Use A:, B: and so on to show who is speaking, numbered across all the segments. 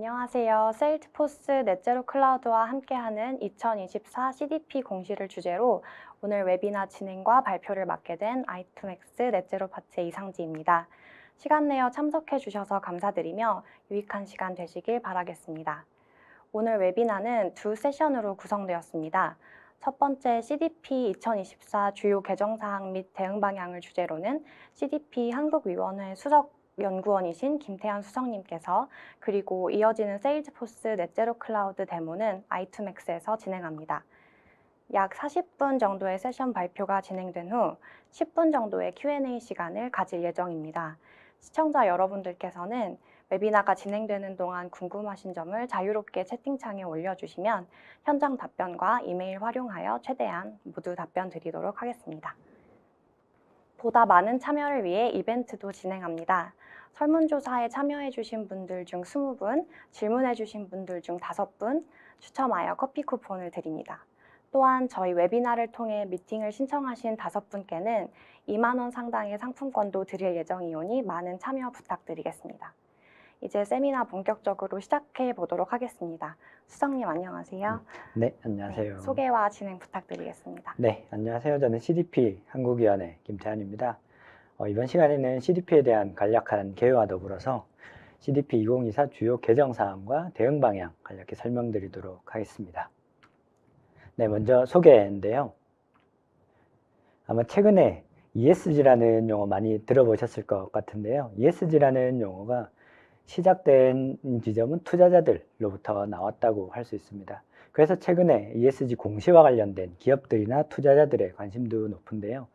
A: 안녕하세요. 세일즈포스 넷제로 클라우드와 함께하는 2024 CDP 공시를 주제로 오늘 웨비나 진행과 발표를 맡게 된 i2맥스 넷제로 파트의 이상지입니다. 시간 내어 참석해 주셔서 감사드리며 유익한 시간 되시길 바라겠습니다. 오늘 웨비나는 두 세션으로 구성되었습니다. 첫 번째 CDP 2024 주요 개정사항 및 대응 방향을 주제로는 CDP 한국위원회 수석 연구원이신 김태현 수석님께서, 그리고 이어지는 세일즈포스 넷제로 클라우드 데모는 i2맥스에서 진행합니다. 약 40분 정도의 세션 발표가 진행된 후 10분 정도의 Q&A 시간을 가질 예정입니다. 시청자 여러분들께서는 웨비나가 진행되는 동안 궁금하신 점을 자유롭게 채팅창에 올려주시면 현장 답변과 이메일 활용하여 최대한 모두 답변 드리도록 하겠습니다. 보다 많은 참여를 위해 이벤트도 진행합니다. 설문조사에 참여해주신 분들 중 20분, 질문해주신 분들 중 5분 추첨하여 커피 쿠폰을 드립니다. 또한 저희 웨비나를 통해 미팅을 신청하신 5분께는 2만 원 상당의 상품권도 드릴 예정이오니 많은 참여 부탁드리겠습니다. 이제 세미나 본격적으로 시작해 보도록 하겠습니다. 수석님 안녕하세요.
B: 네, 안녕하세요.
A: 네, 소개와 진행 부탁드리겠습니다.
B: 네, 안녕하세요. 저는 CDP 한국위원회 김태환입니다. 이번 시간에는 CDP에 대한 간략한 개요와 더불어서 CDP 2024 주요 개정사항과 대응 방향 간략히 설명드리도록 하겠습니다. 네, 먼저 소개인데요. 아마 최근에 ESG라는 용어 많이 들어보셨을 것 같은데요. ESG라는 용어가 시작된 지점은 투자자들로부터 나왔다고 할 수 있습니다. 그래서 최근에 ESG 공시와 관련된 기업들이나 투자자들의 관심도 높은데요.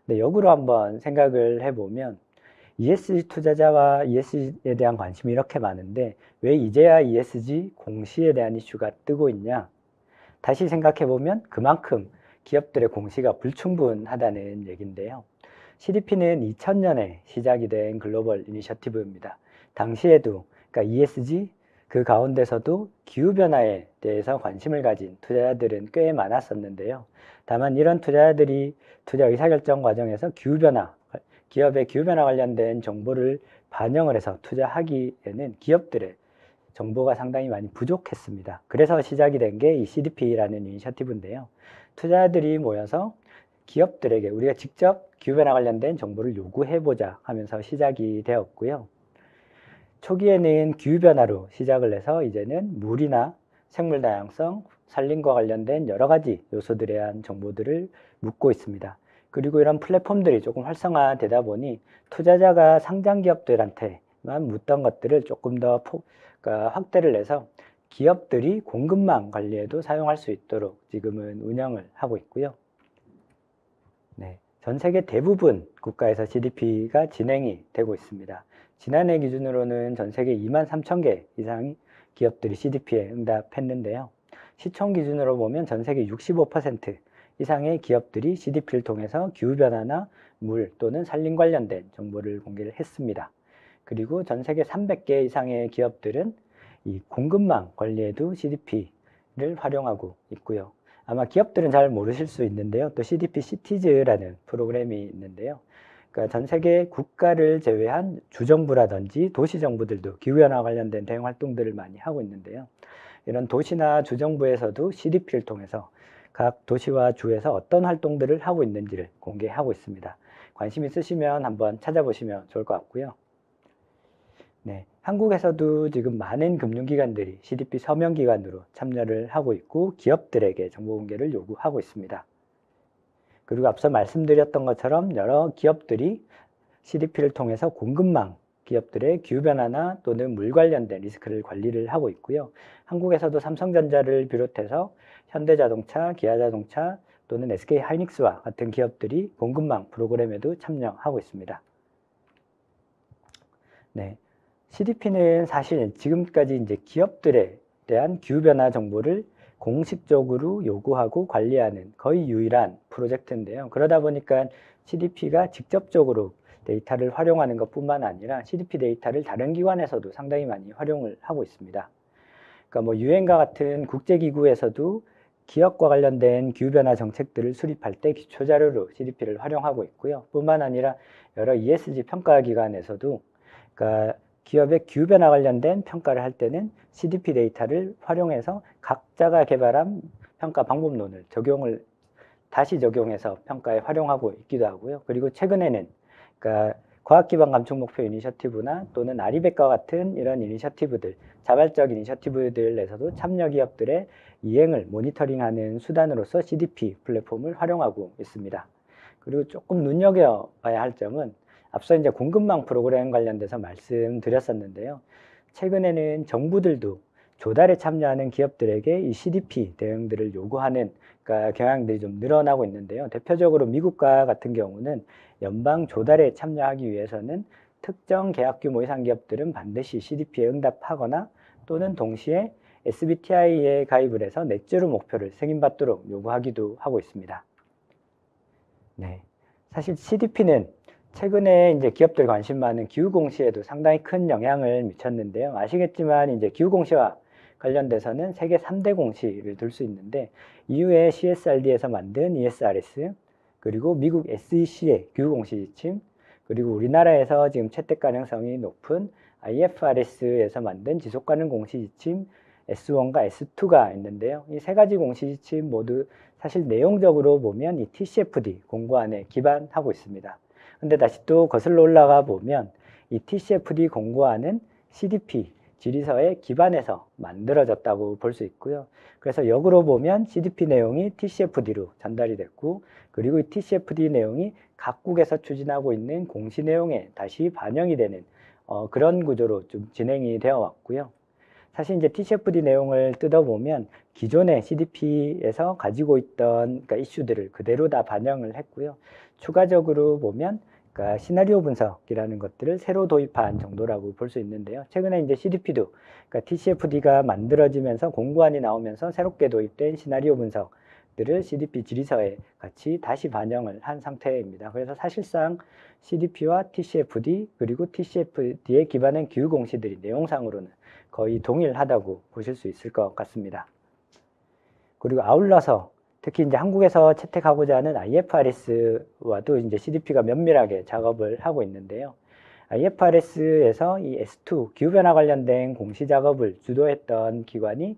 B: 네, 역으로 한번 생각을 해보면 ESG 투자자와 ESG에 대한 관심이 이렇게 많은데 왜 이제야 ESG 공시에 대한 이슈가 뜨고 있냐? 다시 생각해보면 그만큼 기업들의 공시가 불충분하다는 얘기인데요. CDP는 2000년에 시작이 된 글로벌 이니셔티브입니다. 당시에도 그러니까 ESG 그 가운데서도 기후변화에 대해서 관심을 가진 투자자들은 꽤 많았었는데요. 다만 이런 투자자들이 투자 의사결정 과정에서 기업의 기후변화 관련된 정보를 반영을 해서 투자하기에는 기업들의 정보가 상당히 많이 부족했습니다. 그래서 시작이 된 게 이 CDP라는 이니셔티브인데요. 투자자들이 모여서 기업들에게 우리가 직접 기후변화 관련된 정보를 요구해보자 하면서 시작이 되었고요. 초기에는 기후변화로 시작을 해서 이제는 물이나 생물 다양성, 산림과 관련된 여러 가지 요소들에 대한 정보들을 묻고 있습니다. 그리고 이런 플랫폼들이 조금 활성화되다 보니 투자자가 상장 기업들한테만 묻던 것들을 조금 더 확대를 해서 기업들이 공급망 관리에도 사용할 수 있도록 지금은 운영을 하고 있고요. 네, 전 세계 대부분 국가에서 CDP가 진행이 되고 있습니다. 지난해 기준으로는 전 세계 23,000개 이상의 기업들이 CDP에 응답했는데요. 시총 기준으로 보면 전 세계 65% 이상의 기업들이 CDP를 통해서 기후변화나 물 또는 산림 관련된 정보를 공개를 했습니다. 그리고 전 세계 300개 이상의 기업들은 이 공급망 관리에도 CDP를 활용하고 있고요. 아마 기업들은 잘 모르실 수 있는데요. 또 CDP 시티즈라는 프로그램이 있는데요. 그러니까 전 세계 국가를 제외한 주정부라든지 도시정부들도 기후변화 관련된 대응 활동들을 많이 하고 있는데요. 이런 도시나 주정부에서도 CDP를 통해서 각 도시와 주에서 어떤 활동들을 하고 있는지를 공개하고 있습니다. 관심 있으시면 한번 찾아보시면 좋을 것 같고요. 네, 한국에서도 지금 많은 금융기관들이 CDP 서명기관으로 참여를 하고 있고 기업들에게 정보 공개를 요구하고 있습니다. 그리고 앞서 말씀드렸던 것처럼 여러 기업들이 CDP를 통해서 공급망 기업들의 기후변화나 또는 물 관련된 리스크를 관리를 하고 있고요. 한국에서도 삼성전자를 비롯해서 현대자동차, 기아자동차 또는 SK하이닉스와 같은 기업들이 공급망 프로그램에도 참여하고 있습니다. 네, CDP는 사실 지금까지 이제 기업들에 대한 기후변화 정보를 공식적으로 요구하고 관리하는 거의 유일한 프로젝트인데요. 그러다 보니까 CDP가 직접적으로 데이터를 활용하는 것뿐만 아니라 CDP 데이터를 다른 기관에서도 상당히 많이 활용을 하고 있습니다. 그러니까 뭐 유엔과 같은 국제기구에서도 기업과 관련된 기후변화 정책들을 수립할 때 기초자료로 CDP를 활용하고 있고요. 뿐만 아니라 여러 ESG 평가기관에서도 그러니까 기업의 기후변화 관련된 평가를 할 때는 CDP 데이터를 활용해서 각자가 개발한 평가 방법론을 다시 적용해서 평가에 활용하고 있기도 하고요. 그리고 최근에는 그러니까 과학기반 감축 목표 이니셔티브나 또는 아리백과 같은 이런 이니셔티브들, 자발적 이니셔티브들에서도 참여 기업들의 이행을 모니터링하는 수단으로서 CDP 플랫폼을 활용하고 있습니다. 그리고 조금 눈여겨봐야 할 점은 앞서 이제 공급망 프로그램 관련돼서 말씀드렸었는데요. 최근에는 정부들도 조달에 참여하는 기업들에게 이 CDP 대응들을 요구하는 경향들이 좀 늘어나고 있는데요. 대표적으로 미국과 같은 경우는 연방 조달에 참여하기 위해서는 특정 계약 규모 이상 기업들은 반드시 CDP에 응답하거나 또는 동시에 SBTi에 가입을 해서 넷제로 목표를 승인받도록 요구하기도 하고 있습니다. 네, 사실 CDP는 최근에 이제 기업들 관심 많은 기후공시에도 상당히 큰 영향을 미쳤는데요. 아시겠지만 이제 기후공시와 관련돼서는 세계 3대 공시를 들 수 있는데 EU의 CSRD에서 만든 ESRS, 그리고 미국 SEC의 기후공시 지침, 그리고 우리나라에서 지금 채택 가능성이 높은 IFRS에서 만든 지속가능 공시 지침 S1과 S2가 있는데요. 이 세 가지 공시 지침 모두 사실 내용적으로 보면 이 TCFD 공고안에 기반하고 있습니다. 근데 다시 또 거슬러 올라가 보면 이 TCFD 공고안은 CDP 질의서에 기반해서 만들어졌다고 볼 수 있고요. 그래서 역으로 보면 CDP 내용이 TCFD로 전달이 됐고, 그리고 이 TCFD 내용이 각국에서 추진하고 있는 공시 내용에 다시 반영이 되는 그런 구조로 좀 진행이 되어 왔고요. 사실 이제 TCFD 내용을 뜯어보면 기존의 CDP에서 가지고 있던 이슈들을 그대로 다 반영을 했고요. 추가적으로 보면 시나리오 분석이라는 것들을 새로 도입한 정도라고 볼 수 있는데요. 최근에 이제 CDP도 TCFD가 만들어지면서 공고안이 나오면서 새롭게 도입된 시나리오 분석들을 CDP 질의서에 같이 다시 반영을 한 상태입니다. 그래서 사실상 CDP와 TCFD 그리고 TCFD에 기반한 기후 공시들이 내용상으로는 거의 동일하다고 보실 수 있을 것 같습니다. 그리고 아울러서 특히 이제 한국에서 채택하고자 하는 IFRS와도 이제 CDP가 면밀하게 작업을 하고 있는데요. IFRS에서 이 S2 기후변화 관련된 공시 작업을 주도했던 기관이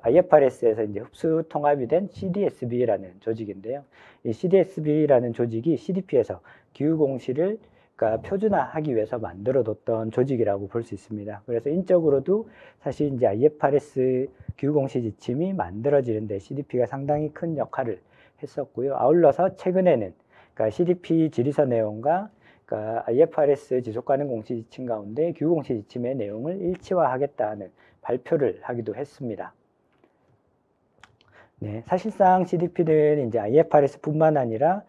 B: IFRS에서 이제 흡수 통합이 된 CDSB라는 조직인데요. 이 CDSB라는 조직이 CDP에서 기후 공시를 표준화하기 위해서 만들어뒀던 조직이라고 볼 수 있습니다. 그래서 인적으로도 사실 이제 IFRS 기후공시 지침이 만들어지는데 CDP가 상당히 큰 역할을 했었고요. 아울러서 최근에는 CDP 질의서 내용과 IFRS 지속가능 공시 지침 가운데 기후공시 지침의 내용을 일치화하겠다는 발표를 하기도 했습니다. 네, 사실상 CDP는 이제 IFRS뿐만 아니라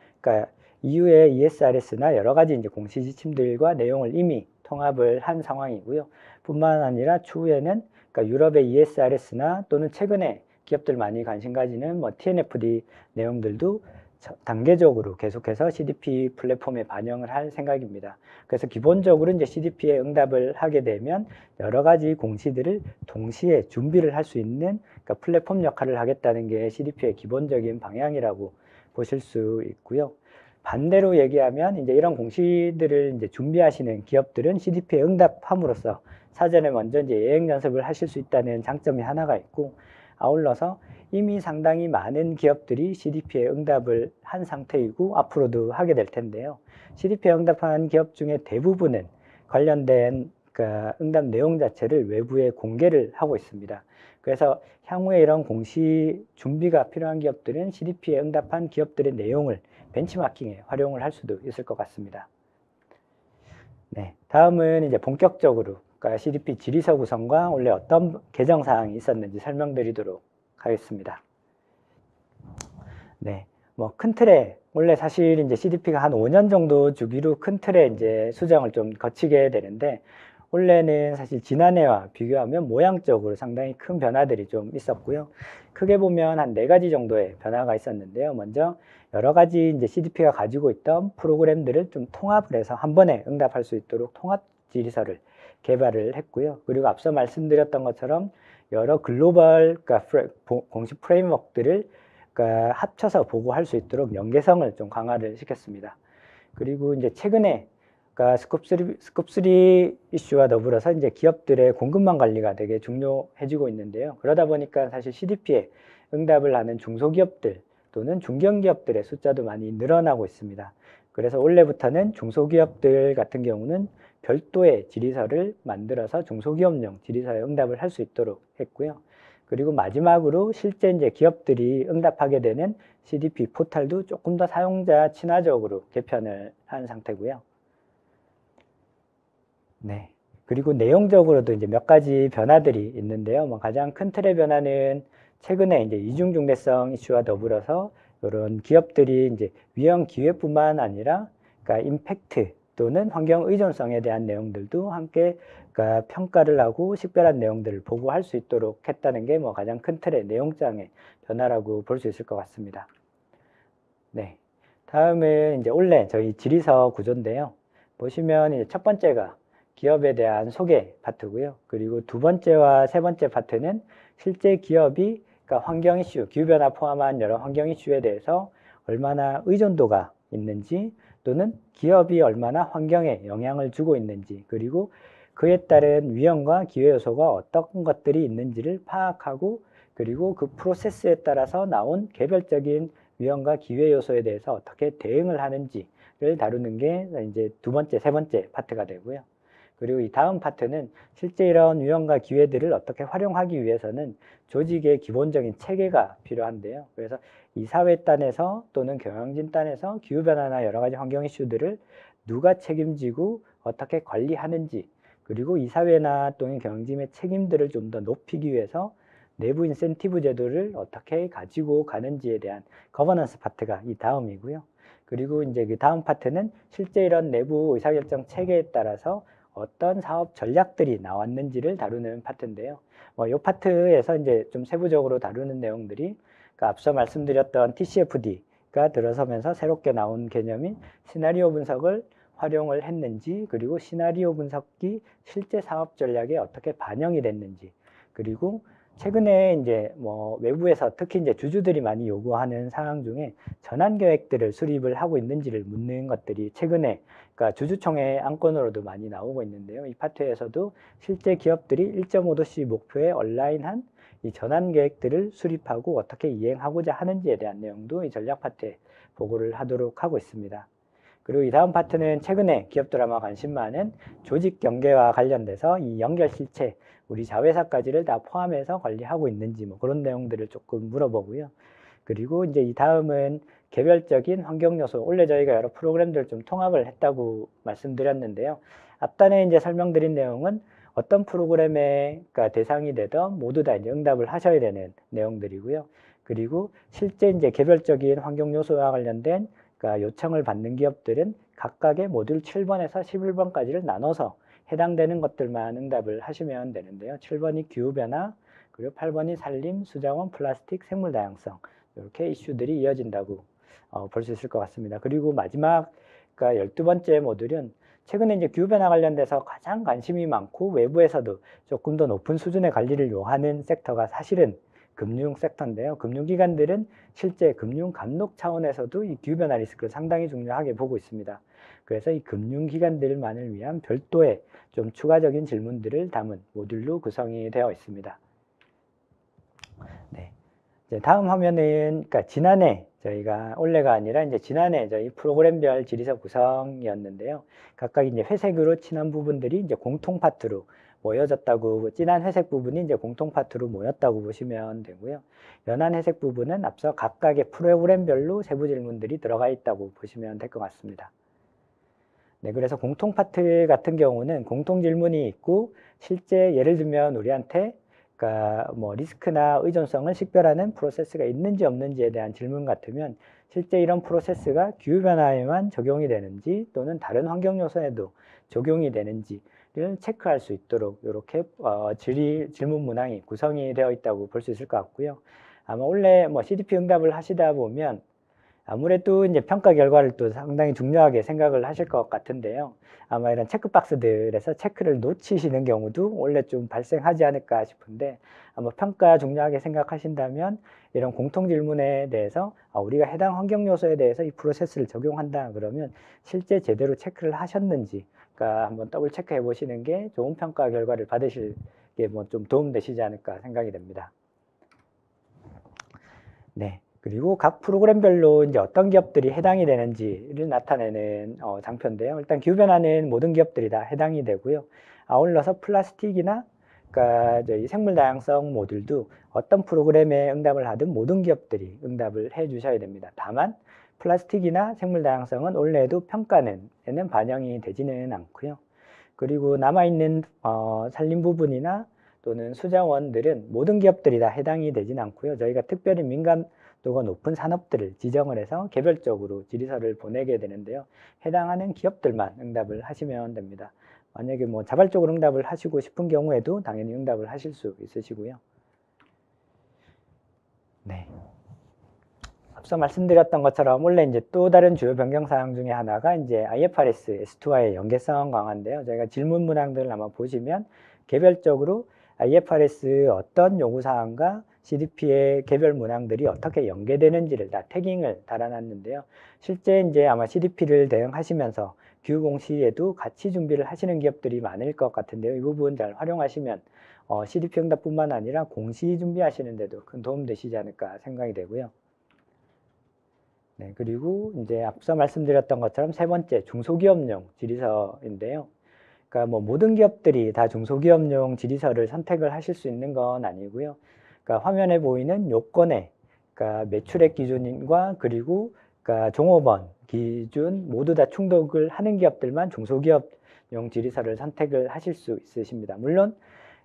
B: EU의 ESRS나 여러 가지 이제 공시 지침들과 내용을 이미 통합을 한 상황이고요. 뿐만 아니라 추후에는 유럽의 ESRS나 또는 최근에 기업들 많이 관심 가지는 TNFD 내용들도 단계적으로 계속해서 CDP 플랫폼에 반영을 할 생각입니다. 그래서 기본적으로 이제 CDP에 응답을 하게 되면 여러 가지 공시들을 동시에 준비를 할 수 있는 플랫폼 역할을 하겠다는 게 CDP의 기본적인 방향이라고 보실 수 있고요. 반대로 얘기하면 이제 이런 공시들을 이제 준비하시는 기업들은 CDP에 응답함으로써 사전에 먼저 이제 예행 연습을 하실 수 있다는 장점이 하나가 있고, 아울러서 이미 상당히 많은 기업들이 CDP에 응답을 한 상태이고 앞으로도 하게 될 텐데요. CDP에 응답한 기업 중에 대부분은 관련된 응답 내용 자체를 외부에 공개를 하고 있습니다. 그래서 향후에 이런 공시 준비가 필요한 기업들은 CDP에 응답한 기업들의 내용을 벤치마킹에 활용을 할 수도 있을 것 같습니다. 네, 다음은 이제 본격적으로 CDP 질의서 구성과 원래 어떤 개정 사항이 있었는지 설명드리도록 하겠습니다. 네, 큰 틀에 원래 사실 이제 CDP가 한 5년 정도 주기로 큰 틀에 이제 수정을 좀 거치게 되는데, 원래는 사실 지난해와 비교하면 모양적으로 상당히 큰 변화들이 좀 있었고요. 크게 보면 한 4가지 정도의 변화가 있었는데요. 먼저 여러 가지 이제 CDP가 가지고 있던 프로그램들을 좀 통합을 해서 한 번에 응답할 수 있도록 통합 질의서를 개발을 했고요. 그리고 앞서 말씀드렸던 것처럼 여러 글로벌 공식 프레임워크들을 합쳐서 보고할 수 있도록 연계성을 좀 강화를 시켰습니다. 그리고 이제 최근에 그러니까 스콥3 이슈와 더불어서 이제 기업들의 공급망 관리가 되게 중요해지고 있는데요. 그러다 보니까 사실 CDP에 응답을 하는 중소기업들 또는 중견기업들의 숫자도 많이 늘어나고 있습니다. 그래서 올해부터는 중소기업들 같은 경우는 별도의 질의서를 만들어서 중소기업용 질의서에 응답을 할 수 있도록 했고요. 그리고 마지막으로 실제 이제 기업들이 응답하게 되는 CDP 포털도 조금 더 사용자 친화적으로 개편을 한 상태고요. 네. 그리고 내용적으로도 이제 몇 가지 변화들이 있는데요. 뭐 가장 큰 틀의 변화는 최근에 이제 이중중대성 이슈와 더불어서 이런 기업들이 이제 위험 기회뿐만 아니라 그러니까 임팩트 또는 환경 의존성에 대한 내용들도 함께 그러니까 평가를 하고 식별한 내용들을 보고할 수 있도록 했다는 게 뭐 가장 큰 틀의 내용장의 변화라고 볼 수 있을 것 같습니다. 네. 다음은 이제 올해 저희 질의서 구조인데요. 보시면 이제 첫 번째가 기업에 대한 소개 파트고요. 그리고 두 번째와 세 번째 파트는 실제 기업이 그러니까 환경 이슈, 기후변화 포함한 여러 환경 이슈에 대해서 얼마나 의존도가 있는지 또는 기업이 얼마나 환경에 영향을 주고 있는지 그리고 그에 따른 위험과 기회 요소가 어떤 것들이 있는지를 파악하고 그리고 그 프로세스에 따라서 나온 개별적인 위험과 기회 요소에 대해서 어떻게 대응을 하는지를 다루는 게 이제 두 번째, 세 번째 파트가 되고요. 그리고 이 다음 파트는 실제 이런 위험과 기회들을 어떻게 활용하기 위해서는 조직의 기본적인 체계가 필요한데요. 그래서 이 사회단에서 또는 경영진단에서 기후변화나 여러 가지 환경 이슈들을 누가 책임지고 어떻게 관리하는지 그리고 이 사회나 또는 경영진의 책임들을 좀 더 높이기 위해서 내부 인센티브 제도를 어떻게 가지고 가는지에 대한 거버넌스 파트가 이 다음이고요. 그리고 이제 그 다음 파트는 실제 이런 내부 의사결정 체계에 따라서 어떤 사업 전략들이 나왔는지를 다루는 파트인데요. 이 파트에서 이제 좀 세부적으로 다루는 내용들이 그러니까 앞서 말씀드렸던 TCFD가 들어서면서 새롭게 나온 개념인 시나리오 분석을 활용을 했는지, 그리고 시나리오 분석이 실제 사업 전략에 어떻게 반영이 됐는지, 그리고 최근에 이제 뭐 외부에서 특히 이제 주주들이 많이 요구하는 사항 중에 전환 계획들을 수립을 하고 있는지를 묻는 것들이 최근에 그러니까 주주총회 안건으로도 많이 나오고 있는데요. 이 파트에서도 실제 기업들이 1.5도씨 목표에 얼라인한 이 전환 계획들을 수립하고 어떻게 이행하고자 하는지에 대한 내용도 이 전략 파트에 보고를 하도록 하고 있습니다. 그리고 이 다음 파트는 최근에 기업들 아마 관심 많은 조직 경계와 관련돼서 이 연결 실체, 우리 자회사까지를 다 포함해서 관리하고 있는지 뭐 그런 내용들을 조금 물어보고요. 그리고 이제 이 다음은 개별적인 환경 요소, 원래 저희가 여러 프로그램들을 좀 통합을 했다고 말씀드렸는데요. 앞단에 이제 설명드린 내용은 어떤 프로그램의 그러니까 대상이 되던 모두 다 이제 응답을 하셔야 되는 내용들이고요. 그리고 실제 이제 개별적인 환경 요소와 관련된 그러니까 요청을 받는 기업들은 각각의 모듈 7번에서 11번까지를 나눠서 해당되는 것들만 응답을 하시면 되는데요. 7번이 기후변화, 그리고 8번이 산림, 수자원, 플라스틱, 생물 다양성 이렇게 이슈들이 이어진다고 볼 수 있을 것 같습니다. 그리고 마지막 그러니까 12번째 모듈은 최근에 이제 기후변화 관련돼서 가장 관심이 많고 외부에서도 조금 더 높은 수준의 관리를 요하는 섹터가 사실은 금융 섹터인데요. 금융기관들은 실제 금융 감독 차원에서도 이 기후변화 리스크를 상당히 중요하게 보고 있습니다. 그래서 이 금융기관들만을 위한 별도의 좀 추가적인 질문들을 담은 모듈로 구성이 되어 있습니다. 네. 이제 다음 화면은 그러니까 지난해 저희가 올해가 아니라 이제 지난해 저희 프로그램별 질의서 구성이었는데요. 각각 이제 회색으로 칠한 부분들이 이제 공통 파트로 모여졌다고, 진한 회색 부분이 이제 공통 파트로 모였다고 보시면 되고요. 연한 회색 부분은 앞서 각각의 프로그램별로 세부 질문들이 들어가 있다고 보시면 될 것 같습니다. 네, 그래서 공통 파트 같은 경우는 공통 질문이 있고 실제 예를 들면 우리한테 그러니까 뭐 리스크나 의존성을 식별하는 프로세스가 있는지 없는지에 대한 질문 같으면 실제 이런 프로세스가 기후변화에만 적용이 되는지 또는 다른 환경 요소에도 적용이 되는지를 체크할 수 있도록 이렇게 질문 문항이 구성이 되어 있다고 볼 수 있을 것 같고요. 아마 원래 뭐 CDP 응답을 하시다 보면 아무래도 이제 평가 결과를 또 상당히 중요하게 생각을 하실 것 같은데요. 아마 이런 체크박스들에서 체크를 놓치시는 경우도 원래 좀 발생하지 않을까 싶은데, 아마 평가 중요하게 생각하신다면 이런 공통 질문에 대해서 우리가 해당 환경 요소에 대해서 이 프로세스를 적용한다 그러면 실제 제대로 체크를 하셨는지 한번 더블 체크해 보시는 게 좋은 평가 결과를 받으실 게 뭐 좀 도움되시지 않을까 생각이 됩니다. 네. 그리고 각 프로그램별로 이제 어떤 기업들이 해당이 되는지를 나타내는 장표인데요. 일단 기후변화는 모든 기업들이 다 해당이 되고요. 아울러서 플라스틱이나 그러니까 저희 생물 다양성 모듈도 어떤 프로그램에 응답을 하든 모든 기업들이 응답을 해 주셔야 됩니다. 다만 플라스틱이나 생물 다양성은 원래도 평가에는 반영이 되지는 않고요. 그리고 남아있는 산림 부분이나 또는 수자원들은 모든 기업들이 다 해당이 되진 않고요. 저희가 특별히 민감도가 높은 산업들을 지정을 해서 개별적으로 질의서를 보내게 되는데요. 해당하는 기업들만 응답을 하시면 됩니다. 만약에 뭐 자발적으로 응답을 하시고 싶은 경우에도 당연히 응답을 하실 수 있으시고요. 네. 앞서 말씀드렸던 것처럼 원래 이제 또 다른 주요 변경 사항 중에 하나가 이제 IFRS S2와의 연계성 강화인데요. 저희가 질문 문항들을 아마 보시면 개별적으로 IFRS 어떤 요구 사항과 CDP의 개별 문항들이 어떻게 연계되는지를 다 태깅을 달아놨는데요. 실제 이제 아마 CDP를 대응하시면서 규 공시에도 같이 준비를 하시는 기업들이 많을 것 같은데요. 이 부분 잘 활용하시면 CDP 응답뿐만 아니라 공시 준비하시는데도 큰 도움 되시지 않을까 생각이 되고요. 네, 그리고 이제 앞서 말씀드렸던 것처럼 세 번째 중소기업용 질의서인데요. 그러니까 뭐 모든 기업들이 다 중소기업용 질의서를 선택을 하실 수 있는 건 아니고요. 그러니까 화면에 보이는 요건에 그러니까 매출액 기준과 그리고 그러니까 종업원 기준 모두 다 충족을 하는 기업들만 중소기업용 질의서를 선택을 하실 수 있으십니다. 물론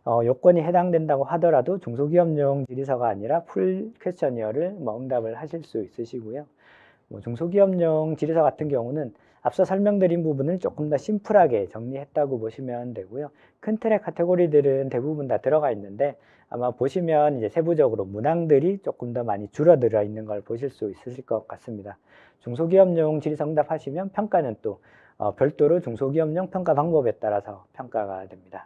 B: 요건이 해당된다고 하더라도 중소기업용 질의서가 아니라 풀 퀘스처니어를 응답을 하실 수 있으시고요. 중소기업용 질의서 같은 경우는 앞서 설명드린 부분을 조금 더 심플하게 정리했다고 보시면 되고요. 큰 틀의 카테고리들은 대부분 다 들어가 있는데 아마 보시면 이제 세부적으로 문항들이 조금 더 많이 줄어들어 있는 걸 보실 수 있으실 것 같습니다. 중소기업용 질의서 응답하시면 평가는 또 별도로 중소기업용 평가 방법에 따라서 평가가 됩니다.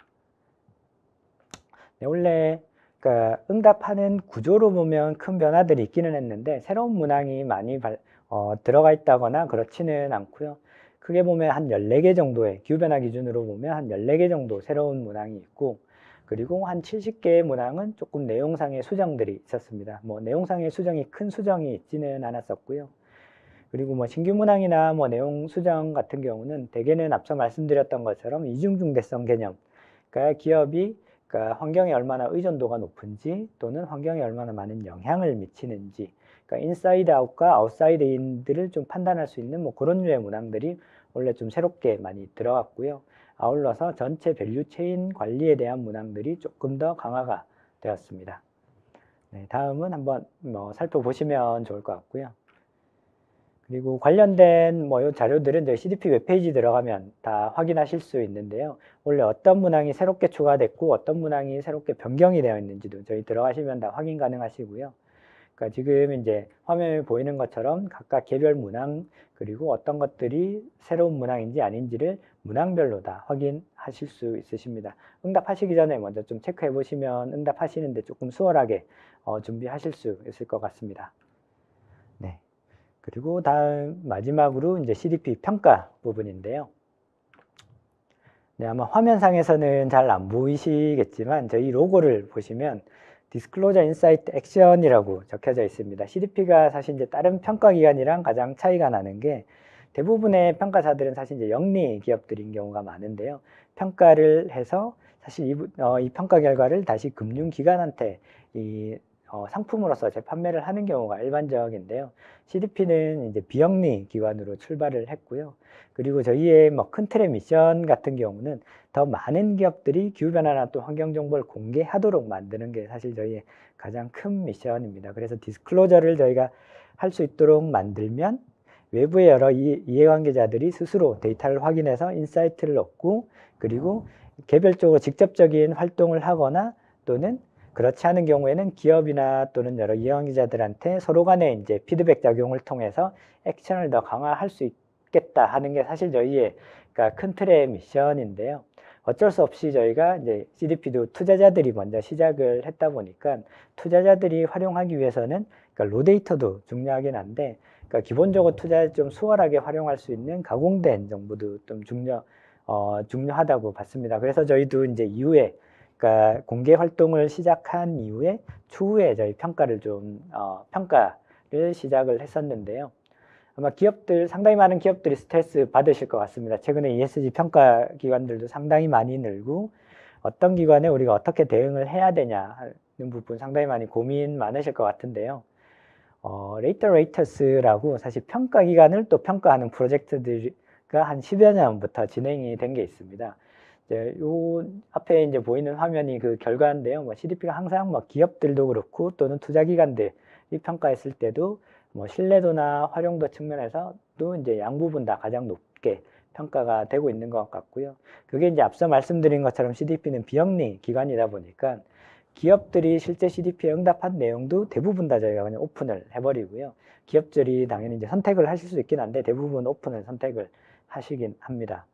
B: 네, 원래 그러니까 응답하는 구조로 보면 큰 변화들이 있기는 했는데 새로운 문항이 많이 들어가 있다거나 그렇지는 않고요. 크게 보면 한 14개 정도의 기후변화 기준으로 보면 한 14개 정도 새로운 문항이 있고 그리고 한 70개의 문항은 조금 내용상의 수정들이 있었습니다. 뭐 내용상의 수정이 큰 수정이 있지는 않았었고요. 그리고 뭐 신규 문항이나 뭐 내용 수정 같은 경우는 대개는 앞서 말씀드렸던 것처럼 이중중대성 개념, 그러니까 기업이 그러니까 환경에 얼마나 의존도가 높은지 또는 환경에 얼마나 많은 영향을 미치는지 그러니까 인사이드 아웃과 아웃사이드 인들을 좀 판단할 수 있는 뭐 그런 류의 문항들이 원래 좀 새롭게 많이 들어갔고요. 아울러서 전체 밸류 체인 관리에 대한 문항들이 조금 더 강화가 되었습니다. 네, 다음은 한번 살펴보시면 좋을 것 같고요. 그리고 관련된 이 자료들은 저희 CDP 웹페이지 들어가면 다 확인하실 수 있는데요. 원래 어떤 문항이 새롭게 추가됐고 어떤 문항이 새롭게 변경이 되어 있는지도 저희 들어가시면 다 확인 가능하시고요. 그러니까 지금 이제 화면에 보이는 것처럼 각각 개별 문항 그리고 어떤 것들이 새로운 문항인지 아닌지를 문항별로 다 확인하실 수 있으십니다. 응답하시기 전에 먼저 좀 체크해 보시면 응답하시는데 조금 수월하게 준비하실 수 있을 것 같습니다. 네. 그리고 다음 마지막으로 이제 CDP 평가 부분인데요. 네, 아마 화면상에서는 잘 안 보이시겠지만 저희 로고를 보시면 Disclosure Insight Action이라고 적혀져 있습니다. CDP가 사실 이제 다른 평가 기관이랑 가장 차이가 나는 게 대부분의 평가사들은 사실 이제 영리 기업들인 경우가 많은데요. 평가를 해서 사실 이 평가 결과를 다시 금융기관한테 상품으로서 재판매를 하는 경우가 일반적인데요. CDP는 이제 비영리 기관으로 출발을 했고요. 그리고 저희의 큰 틀의 미션 같은 경우는 더 많은 기업들이 기후변화나 또 환경정보를 공개하도록 만드는 게 사실 저희의 가장 큰 미션입니다. 그래서 디스클로저를 저희가 할 수 있도록 만들면 외부의 여러 이해관계자들이 스스로 데이터를 확인해서 인사이트를 얻고 그리고 개별적으로 직접적인 활동을 하거나 또는 그렇지 않은 경우에는 기업이나 또는 여러 이용자들한테 서로 간의 이제 피드백 작용을 통해서 액션을 더 강화할 수 있겠다 하는 게 사실 저희의 그러니까 큰 틀의 미션인데요. 어쩔 수 없이 저희가 이제 CDP도 투자자들이 먼저 시작을 했다 보니까 투자자들이 활용하기 위해서는 그러니까 로데이터도 중요하긴 한데 그러니까 기본적으로 투자자 좀 수월하게 활용할 수 있는 가공된 정보도 좀 중요하다고 봤습니다. 그래서 저희도 이제 이후에 그러니까 공개 활동을 시작한 이후에 추후에 저희 평가를 시작을 했었는데요. 아마 상당히 많은 기업들이 스트레스 받으실 것 같습니다. 최근에 ESG 평가 기관들도 상당히 많이 늘고 어떤 기관에 우리가 어떻게 대응을 해야 되냐 하는 부분 상당히 많이 고민 많으실 것 같은데요. 레이터레이터스라고 사실 평가 기관을 또 평가하는 프로젝트가 한 10여 년부터 진행이 된 게 있습니다. 요 앞에 이제 보이는 화면이 그 결과인데요. CDP가 항상 기업들도 그렇고 또는 투자기관들이 평가했을 때도 신뢰도나 활용도 측면에서도 이제 양부분 다 가장 높게 평가가 되고 있는 것 같고요. 그게 이제 앞서 말씀드린 것처럼 CDP는 비영리 기관이다 보니까 기업들이 실제 CDP에 응답한 내용도 대부분 다 저희가 그냥 오픈을 해버리고요. 기업들이 당연히 이제 선택을 하실 수 있긴 한데 대부분 오픈을 선택을 하시긴 합니다.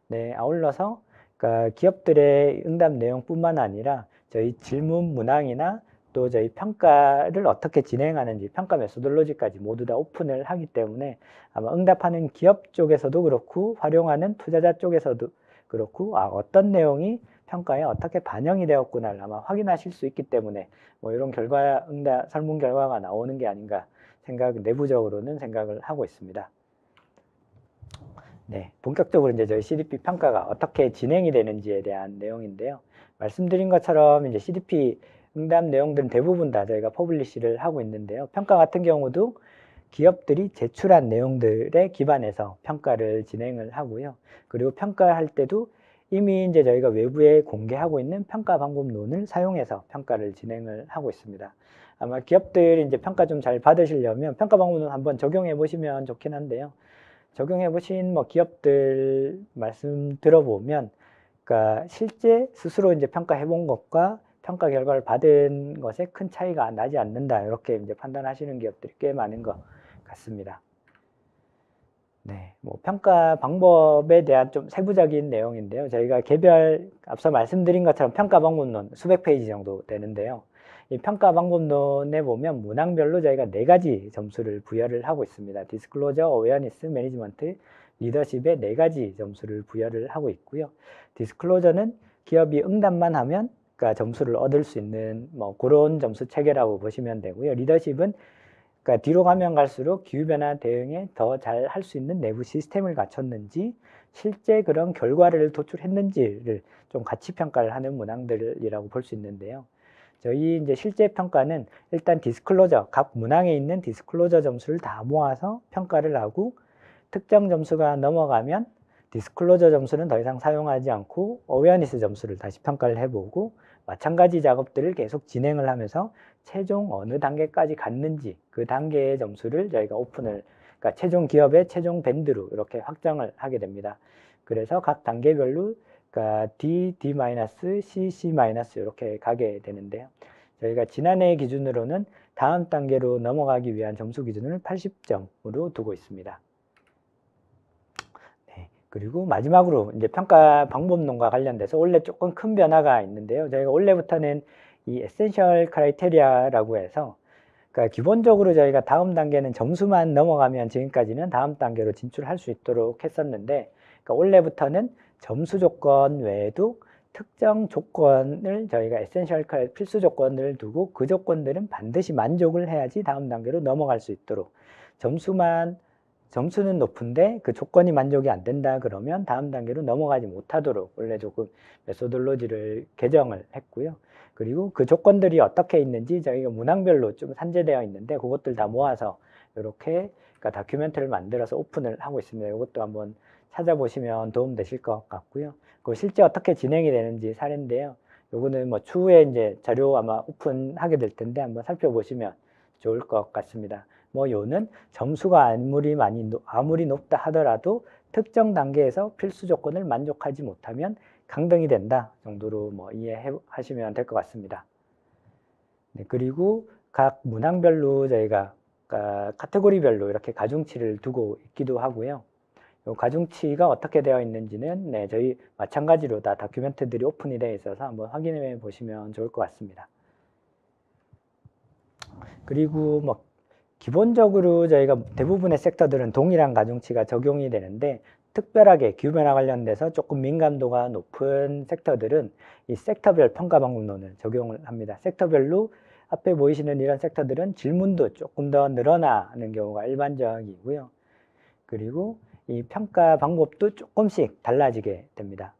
B: 네, 아울러서 그러니까 기업들의 응답 내용뿐만 아니라 저희 질문 문항이나 또 저희 평가를 어떻게 진행하는지 평가 메소돌로지까지 모두 다 오픈을 하기 때문에 아마 응답하는 기업 쪽에서도 그렇고 활용하는 투자자 쪽에서도 그렇고 어떤 내용이 평가에 어떻게 반영이 되었구나를 아마 확인하실 수 있기 때문에 이런 설문 결과가 나오는 게 아닌가 내부적으로는 생각을 하고 있습니다. 네, 본격적으로 이제 저희 CDP 평가가 어떻게 진행이 되는지에 대한 내용인데요. 말씀드린 것처럼 이제 CDP 응답 내용들은 대부분 다 저희가 퍼블리시를 하고 있는데요. 평가 같은 경우도 기업들이 제출한 내용들에 기반해서 평가를 진행을 하고요. 그리고 평가할 때도 이미 이제 저희가 외부에 공개하고 있는 평가 방법론을 사용해서 평가를 진행을 하고 있습니다. 아마 기업들이 이제 평가 좀 잘 받으시려면 평가 방법론 한번 적용해 보시면 좋긴 한데요. 적용해 보신 기업들 말씀 들어보면, 그러니까 실제 스스로 이제 평가해 본 것과 평가 결과를 받은 것에 큰 차이가 나지 않는다. 이렇게 이제 판단하시는 기업들이 꽤 많은 것 같습니다. 네, 평가 방법에 대한 좀 세부적인 내용인데요. 저희가 앞서 말씀드린 것처럼 평가 방법론 수백 페이지 정도 되는데요. 이 평가 방법론에 보면 문항별로 저희가 4가지 점수를 부여를 하고 있습니다. 디스클로저, 어웨어니스, 매니지먼트, 리더십에 4가지 점수를 부여를 하고 있고요. 디스클로저는 기업이 응답만 하면 그러니까 점수를 얻을 수 있는 그런 점수 체계라고 보시면 되고요. 리더십은 그러니까 뒤로 가면 갈수록 기후변화 대응에 더 잘 할 수 있는 내부 시스템을 갖췄는지 실제 그런 결과를 도출했는지를 좀 같이 평가를 하는 문항들이라고 볼 수 있는데요. 저희 이제 실제 평가는 일단 디스클로저, 각 문항에 있는 디스클로저 점수를 다 모아서 평가를 하고 특정 점수가 넘어가면 디스클로저 점수는 더 이상 사용하지 않고 어웨어니스 점수를 다시 평가를 해보고 마찬가지 작업들을 계속 진행을 하면서 최종 어느 단계까지 갔는지 그 단계의 점수를 저희가 그러니까 최종 기업의 최종 밴드로 이렇게 확정을 하게 됩니다. 그래서 각 단계별로 그러니까 D, D-, C, C- 이렇게 가게 되는데요. 저희가 지난해 기준으로는 다음 단계로 넘어가기 위한 점수 기준을 80점으로 두고 있습니다. 네, 그리고 마지막으로 이제 평가 방법론과 관련돼서 원래 조금 큰 변화가 있는데요. 저희가 원래부터는 이 에센셜 크라이테리아라고 해서 그러니까 기본적으로 저희가 다음 단계는 점수만 넘어가면 지금까지는 다음 단계로 진출할 수 있도록 했었는데 그러니까 원래부터는 점수 조건 외에도 특정 조건을 저희가 에센셜 필수 조건을 두고 그 조건들은 반드시 만족을 해야지 다음 단계로 넘어갈 수 있도록 점수는 높은데 그 조건이 만족이 안 된다 그러면 다음 단계로 넘어가지 못하도록 원래 조금 메소돌로지를 개정을 했고요. 그리고 그 조건들이 어떻게 있는지 저희가 문항별로 좀 산재되어 있는데 그것들 다 모아서 이렇게 그러니까 다큐멘터리를 만들어서 오픈을 하고 있습니다. 이것도 한번 찾아보시면 도움 되실 것 같고요. 그 실제 어떻게 진행이 되는지 사례인데요. 요거는 추후에 이제 자료 아마 오픈하게 될 텐데 한번 살펴보시면 좋을 것 같습니다. 요는 점수가 아무리 높다 하더라도 특정 단계에서 필수 조건을 만족하지 못하면 강등이 된다 정도로 이해하시면 될 것 같습니다. 네, 그리고 각 문항별로 저희가 카테고리별로 이렇게 가중치를 두고 있기도 하고요. 요 가중치가 어떻게 되어 있는지는 네, 저희 마찬가지로 다 다큐멘트들이 오픈이 되어 있어서 한번 확인해 보시면 좋을 것 같습니다. 그리고 뭐 기본적으로 저희가 대부분의 섹터들은 동일한 가중치가 적용이 되는데 특별하게 기후변화 관련돼서 조금 민감도가 높은 섹터들은 이 섹터별 평가방법론을 적용을 합니다. 섹터별로 앞에 보이시는 이런 섹터들은 질문도 조금 더 늘어나는 경우가 일반적이고요. 그리고 이 평가 방법도 조금씩 달라지게 됩니다.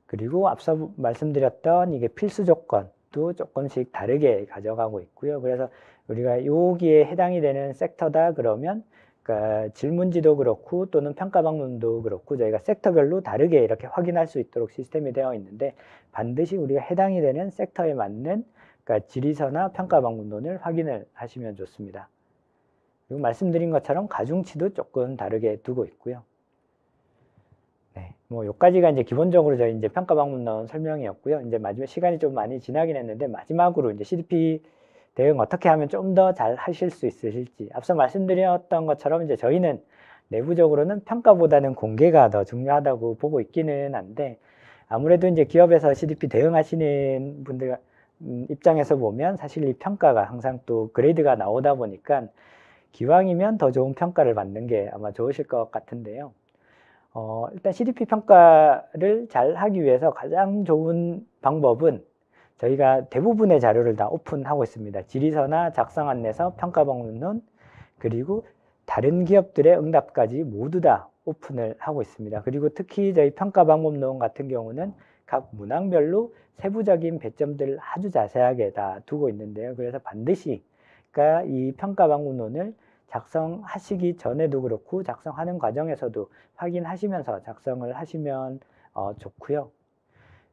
B: 그리고 앞서 말씀드렸던 이게 필수 조건도 조금씩 다르게 가져가고 있고요. 그래서 우리가 여기에 해당이 되는 섹터다 그러면 그러니까 질문지도 그렇고 또는 평가 방문도 그렇고 저희가 섹터별로 다르게 이렇게 확인할 수 있도록 시스템이 되어 있는데 반드시 우리가 해당이 되는 섹터에 맞는 그러니까 질의서나 평가 방문론을 확인을 하시면 좋습니다. 그리고 말씀드린 것처럼 가중치도 조금 다르게 두고 있고요. 네, 뭐 여기까지가 이제 기본적으로 저희 이제 평가 방문론 설명이었고요. 이제 마지막 시간이 좀 많이 지나긴 했는데 마지막으로 이제 CDP 대응 어떻게 하면 좀 더 잘 하실 수 있으실지 앞서 말씀드렸던 것처럼 이제 저희는 내부적으로는 평가보다는 공개가 더 중요하다고 보고 있기는 한데 아무래도 이제 기업에서 CDP 대응하시는 분들 입장에서 보면 사실 이 평가가 항상 또 그레이드가 나오다 보니까 기왕이면 더 좋은 평가를 받는 게 아마 좋으실 것 같은데요. 일단 CDP 평가를 잘 하기 위해서 가장 좋은 방법은 저희가 대부분의 자료를 다 오픈하고 있습니다. 질의서나 작성 안내서, 평가 방문론, 그리고 다른 기업들의 응답까지 모두 다 오픈을 하고 있습니다. 그리고 특히 저희 평가 방법론 같은 경우는 각 문항별로 세부적인 배점들을 아주 자세하게 다 두고 있는데요. 그래서 반드시 그러니까 이 평가 방법론을 작성하시기 전에도 그렇고 작성하는 과정에서도 확인하시면서 작성을 하시면 좋고요.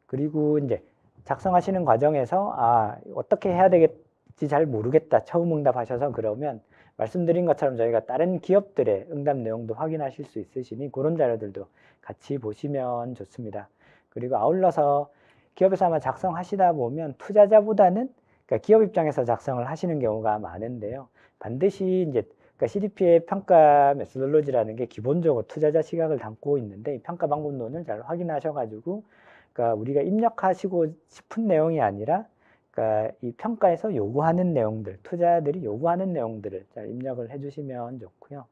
B: 그리고 이제 작성하시는 과정에서 어떻게 해야 되겠지 잘 모르겠다 처음 응답하셔서 그러면 말씀드린 것처럼 저희가 다른 기업들의 응답 내용도 확인하실 수 있으시니 그런 자료들도 같이 보시면 좋습니다. 그리고 아울러서 기업에서 아마 작성하시다 보면 투자자보다는 그러니까 기업 입장에서 작성을 하시는 경우가 많은데요. 반드시 이제 그러니까 CDP의 평가 메소돌로지라는 게 기본적으로 투자자 시각을 담고 있는데 평가 방법론을 잘 확인하셔가지고 그러니까 우리가 입력하시고 싶은 내용이 아니라 그러니까 이 평가에서 요구하는 내용들, 투자자들이 요구하는 내용들을 잘 입력을 해주시면 좋고요.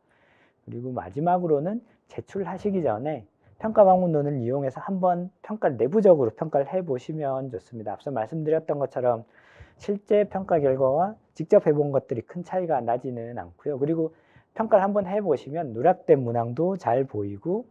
B: 그리고 마지막으로는 제출하시기 전에 평가 방문론을 이용해서 한번 평가를 내부적으로 평가를 해보시면 좋습니다. 앞서 말씀드렸던 것처럼 실제 평가 결과와 직접 해본 것들이 큰 차이가 나지는 않고요. 그리고 평가를 한번 해보시면 누락된 문항도 잘 보이고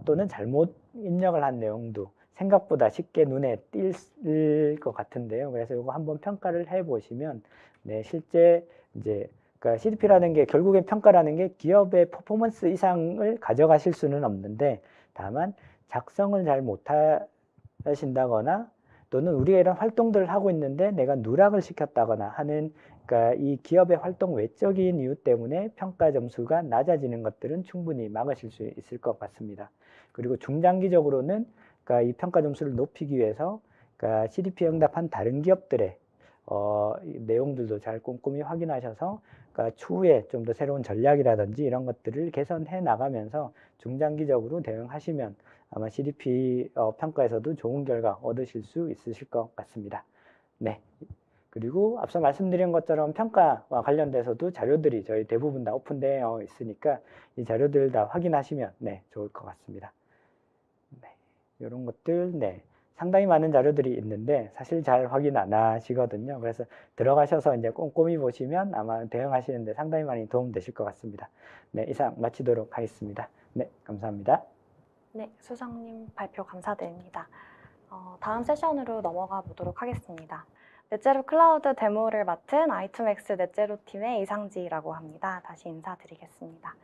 B: 또는 잘못 입력을 한 내용도 생각보다 쉽게 눈에 띌 것 같은데요. 그래서 이거 한번 평가를 해보시면 네, 실제 이제 그러니까 CDP라는 게 결국엔 평가라는 게 기업의 퍼포먼스 이상을 가져가실 수는 없는데 다만 작성을 잘 못하신다거나 또는 우리가 이런 활동들을 하고 있는데 내가 누락을 시켰다거나 하는 그러니까 이 기업의 활동 외적인 이유 때문에 평가 점수가 낮아지는 것들은 충분히 막으실 수 있을 것 같습니다. 그리고 중장기적으로는 그러니까 이 평가 점수를 높이기 위해서 그러니까 CDP 응답한 다른 기업들의 내용들도 잘 꼼꼼히 확인하셔서 그러니까 추후에 좀 더 새로운 전략이라든지 이런 것들을 개선해 나가면서 중장기적으로 대응하시면 아마 CDP 평가에서도 좋은 결과 얻으실 수 있으실 것 같습니다. 네. 그리고 앞서 말씀드린 것처럼 평가와 관련돼서도 자료들이 저희 대부분 다 오픈되어 있으니까 이 자료들 다 확인하시면 네, 좋을 것 같습니다. 네. 이런 것들 네. 상당히 많은 자료들이 있는데 사실 잘 확인 안 하시거든요. 그래서 들어가셔서 이제 꼼꼼히 보시면 아마 대응하시는데 상당히 많이 도움 되실 것 같습니다. 네, 이상 마치도록 하겠습니다. 네, 감사합니다.
A: 네, 수정님 발표 감사드립니다. 다음 세션으로 넘어가 보도록 하겠습니다. 넷제로 클라우드 데모를 맡은 i2맥스 넷제로 팀의 이상지라고 합니다. 다시 인사드리겠습니다.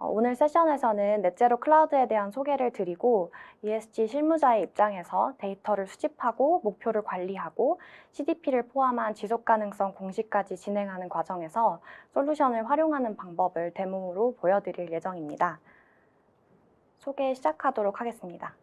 A: 오늘 세션에서는 넷제로 클라우드에 대한 소개를 드리고 ESG 실무자의 입장에서 데이터를 수집하고 목표를 관리하고 CDP를 포함한 지속가능성 공시까지 진행하는 과정에서 솔루션을 활용하는 방법을 데모로 보여드릴 예정입니다. 소개 시작하도록 하겠습니다.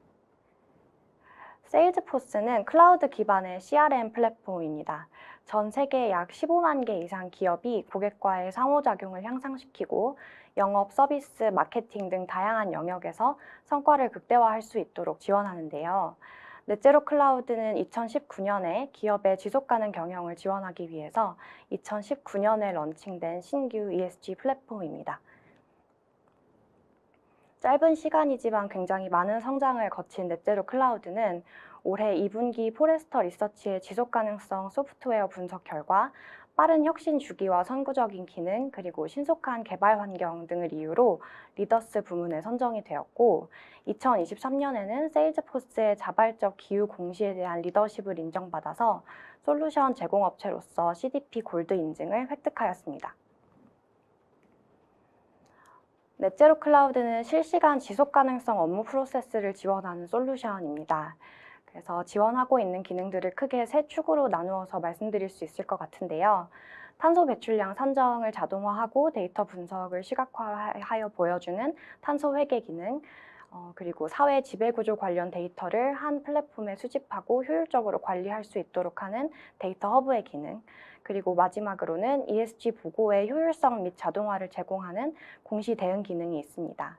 A: 세일즈포스는 클라우드 기반의 CRM 플랫폼입니다. 전 세계 약 15만 개 이상 기업이 고객과의 상호작용을 향상시키고 영업, 서비스, 마케팅 등 다양한 영역에서 성과를 극대화할 수 있도록 지원하는데요. 넷제로 클라우드는 2019년에 기업의 지속가능 경영을 지원하기 위해서 2019년에 런칭된 신규 ESG 플랫폼입니다. 짧은 시간이지만 굉장히 많은 성장을 거친 넷제로 클라우드는 올해 2분기 포레스터 리서치의 지속가능성 소프트웨어 분석 결과 빠른 혁신 주기와 선구적인 기능, 그리고 신속한 개발 환경 등을 이유로 리더스 부문에 선정이 되었고, 2023년에는 세일즈포스의 자발적 기후 공시에 대한 리더십을 인정받아서 솔루션 제공업체로서 CDP 골드 인증을 획득하였습니다. 넷제로 클라우드는 실시간 지속가능성 업무 프로세스를 지원하는 솔루션입니다. 그래서 지원하고 있는 기능들을 크게 세 축으로 나누어서 말씀드릴 수 있을 것 같은데요. 탄소 배출량 산정을 자동화하고 데이터 분석을 시각화하여 보여주는 탄소 회계 기능, 그리고 사회 지배구조 관련 데이터를 한 플랫폼에 수집하고 효율적으로 관리할 수 있도록 하는 데이터 허브의 기능, 그리고 마지막으로는 ESG 보고의 효율성 및 자동화를 제공하는 공시 대응 기능이 있습니다.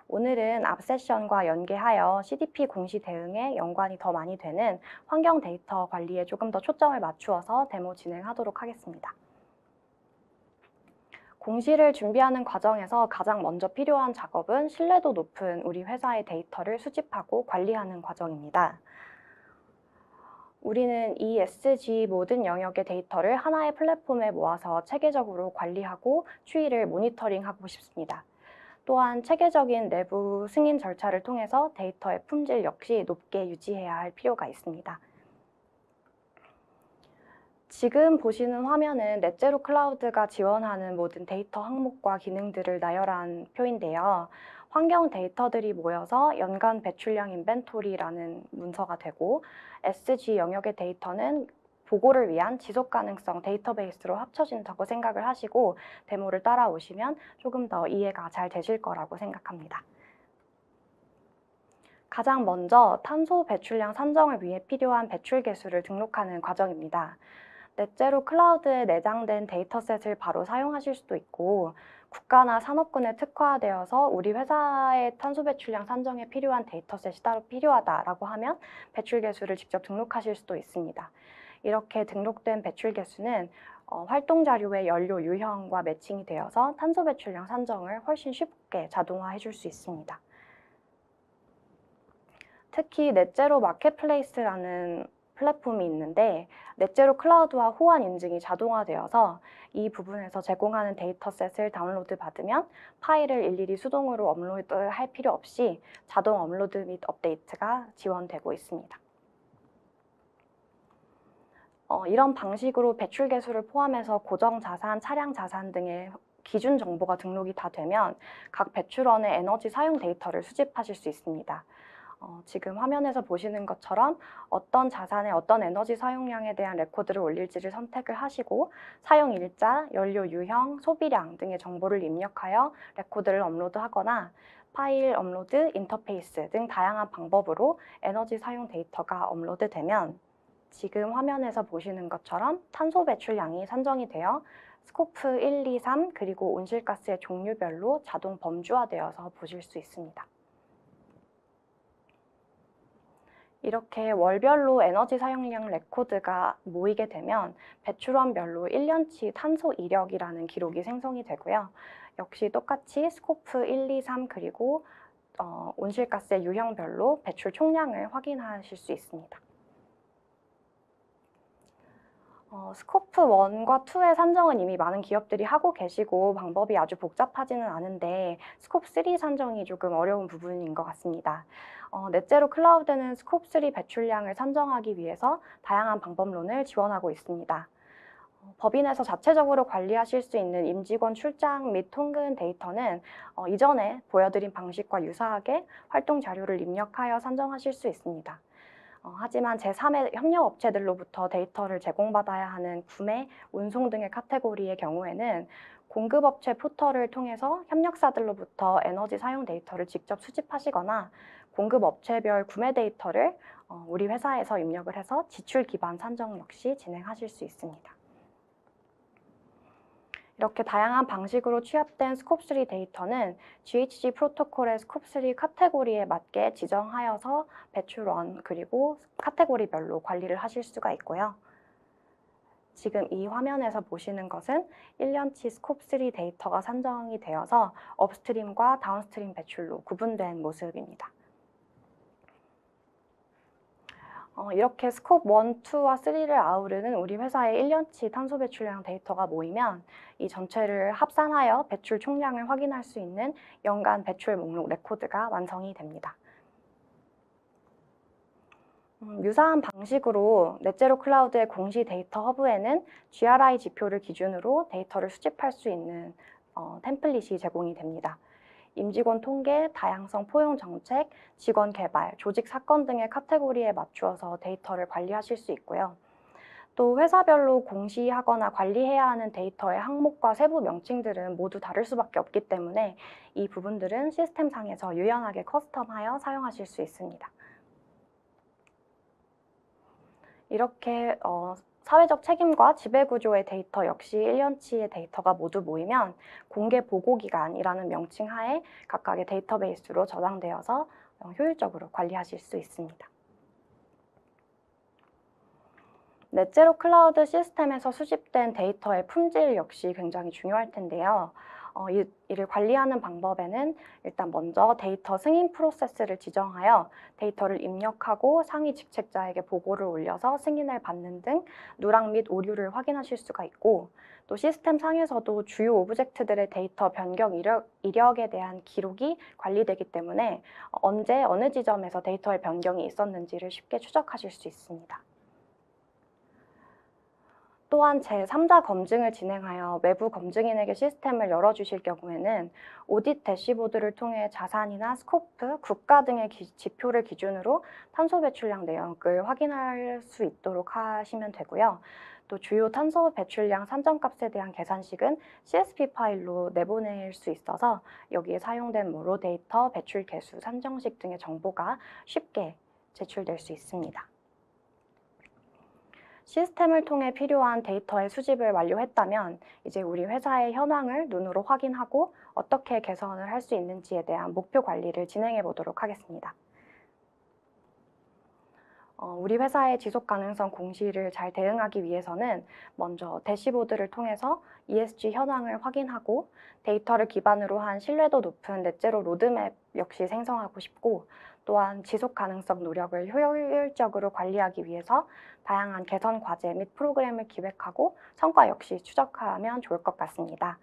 A: 오늘은 앞 세션과 연계하여 CDP 공시 대응에 연관이 더 많이 되는 환경 데이터 관리에 조금 더 초점을 맞추어서 데모 진행하도록 하겠습니다. 공시를 준비하는 과정에서 가장 먼저 필요한 작업은 신뢰도 높은 우리 회사의 데이터를 수집하고 관리하는 과정입니다. 우리는 ESG 모든 영역의 데이터를 하나의 플랫폼에 모아서 체계적으로 관리하고 추이를 모니터링하고 싶습니다. 또한 체계적인 내부 승인 절차를 통해서 데이터의 품질 역시 높게 유지해야 할 필요가 있습니다. 지금 보시는 화면은 넷제로 클라우드가 지원하는 모든 데이터 항목과 기능들을 나열한 표인데요. 환경 데이터들이 모여서 연간 배출량 인벤토리라는 문서가 되고, SG 영역의 데이터는 보고를 위한 지속가능성 데이터베이스로 합쳐진다고 생각을 하시고 데모를 따라오시면 조금 더 이해가 잘 되실 거라고 생각합니다. 가장 먼저 탄소 배출량 산정을 위해 필요한 배출 개수를 등록하는 과정입니다. 넷제로 클라우드에 내장된 데이터셋을 바로 사용하실 수도 있고, 국가나 산업군에 특화되어서 우리 회사의 탄소 배출량 산정에 필요한 데이터셋이 따로 필요하다라고 하면 배출 개수를 직접 등록하실 수도 있습니다. 이렇게 등록된 배출 개수는 활동 자료의 연료 유형과 매칭이 되어서 탄소 배출량 산정을 훨씬 쉽게 자동화해 줄 수 있습니다. 특히 넷제로 마켓플레이스라는 플랫폼이 있는데 넷제로 클라우드와 호환 인증이 자동화되어서 이 부분에서 제공하는 데이터셋을 다운로드 받으면 파일을 일일이 수동으로 업로드할 필요 없이 자동 업로드 및 업데이트가 지원되고 있습니다. 이런 방식으로 배출 개수를 포함해서 고정 자산, 차량 자산 등의 기준 정보가 등록이 다 되면 각 배출원의 에너지 사용 데이터를 수집하실 수 있습니다. 지금 화면에서 보시는 것처럼 어떤 자산의 어떤 에너지 사용량에 대한 레코드를 올릴지를 선택을 하시고 사용 일자, 연료 유형, 소비량 등의 정보를 입력하여 레코드를 업로드하거나 파일 업로드, 인터페이스 등 다양한 방법으로 에너지 사용 데이터가 업로드되면 지금 화면에서 보시는 것처럼 탄소 배출량이 산정이 되어 스코프 1, 2, 3 그리고 온실가스의 종류별로 자동 범주화되어서 보실 수 있습니다. 이렇게 월별로 에너지 사용량 레코드가 모이게 되면 배출원별로 1년치 탄소 이력이라는 기록이 생성이 되고요. 역시 똑같이 스코프 1, 2, 3 그리고 온실가스의 유형별로 배출 총량을 확인하실 수 있습니다. 스코프 1과 2의 산정은 이미 많은 기업들이 하고 계시고 방법이 아주 복잡하지는 않은데 스코프 3 산정이 조금 어려운 부분인 것 같습니다. 넷제로 클라우드는 스코프 3 배출량을 산정하기 위해서 다양한 방법론을 지원하고 있습니다. 법인에서 자체적으로 관리하실 수 있는 임직원 출장 및 통근 데이터는 이전에 보여드린 방식과 유사하게 활동 자료를 입력하여 산정하실 수 있습니다. 하지만 제3의 협력업체들로부터 데이터를 제공받아야 하는 구매, 운송 등의 카테고리의 경우에는 공급업체 포털을 통해서 협력사들로부터 에너지 사용 데이터를 직접 수집하시거나 공급 업체별 구매 데이터를 우리 회사에서 입력을 해서 지출 기반 산정 역시 진행하실 수 있습니다. 이렇게 다양한 방식으로 취합된 스콥3 데이터는 GHG 프로토콜의 스콥3 카테고리에 맞게 지정하여서 배출원 그리고 카테고리별로 관리를 하실 수가 있고요. 지금 이 화면에서 보시는 것은 1년치 스콥3 데이터가 산정이 되어서 업스트림과 다운스트림 배출로 구분된 모습입니다. 이렇게 스콥 1, 2와 3를 아우르는 우리 회사의 1년치 탄소 배출량 데이터가 모이면 이 전체를 합산하여 배출 총량을 확인할 수 있는 연간 배출 목록 레코드가 완성이 됩니다. 유사한 방식으로 넷제로 클라우드의 공시 데이터 허브에는 GRI 지표를 기준으로 데이터를 수집할 수 있는 템플릿이 제공이 됩니다. 임직원 통계, 다양성 포용 정책, 직원 개발, 조직 사건 등의 카테고리에 맞추어서 데이터를 관리하실 수 있고요. 또 회사별로 공시하거나 관리해야 하는 데이터의 항목과 세부 명칭들은 모두 다를 수밖에 없기 때문에 이 부분들은 시스템상에서 유연하게 커스텀하여 사용하실 수 있습니다. 이렇게 사회적 책임과 지배구조의 데이터 역시 1년치의 데이터가 모두 모이면 공개 보고기간이라는 명칭 하에 각각의 데이터베이스로 저장되어서 효율적으로 관리하실 수 있습니다. 넷제로 클라우드 시스템에서 수집된 데이터의 품질 역시 굉장히 중요할 텐데요. 이를 관리하는 방법에는 일단 먼저 데이터 승인 프로세스를 지정하여 데이터를 입력하고 상위 직책자에게 보고를 올려서 승인을 받는 등 누락 및 오류를 확인하실 수가 있고, 또 시스템 상에서도 주요 오브젝트들의 데이터 변경 이력에 대한 기록이 관리되기 때문에 언제 어느 지점에서 데이터의 변경이 있었는지를 쉽게 추적하실 수 있습니다. 또한 제3자 검증을 진행하여 외부 검증인에게 시스템을 열어주실 경우에는 오딧 대시보드를 통해 자산이나 스코프, 국가 등의 지표를 기준으로 탄소 배출량 내역을 확인할 수 있도록 하시면 되고요. 또 주요 탄소 배출량 산정값에 대한 계산식은 CSV 파일로 내보낼 수 있어서 여기에 사용된 로 데이터, 배출 개수, 산정식 등의 정보가 쉽게 제출될 수 있습니다. 시스템을 통해 필요한 데이터의 수집을 완료했다면 이제 우리 회사의 현황을 눈으로 확인하고 어떻게 개선을 할 수 있는지에 대한 목표 관리를 진행해 보도록 하겠습니다. 우리 회사의 지속 가능성 공시를 잘 대응하기 위해서는 먼저 대시보드를 통해서 ESG 현황을 확인하고 데이터를 기반으로 한 신뢰도 높은 넷제로 로드맵 역시 생성하고 싶고, 또한 지속 가능성 노력을 효율적으로 관리하기 위해서 다양한 개선 과제 및 프로그램을 기획하고 성과 역시 추적하면 좋을 것 같습니다.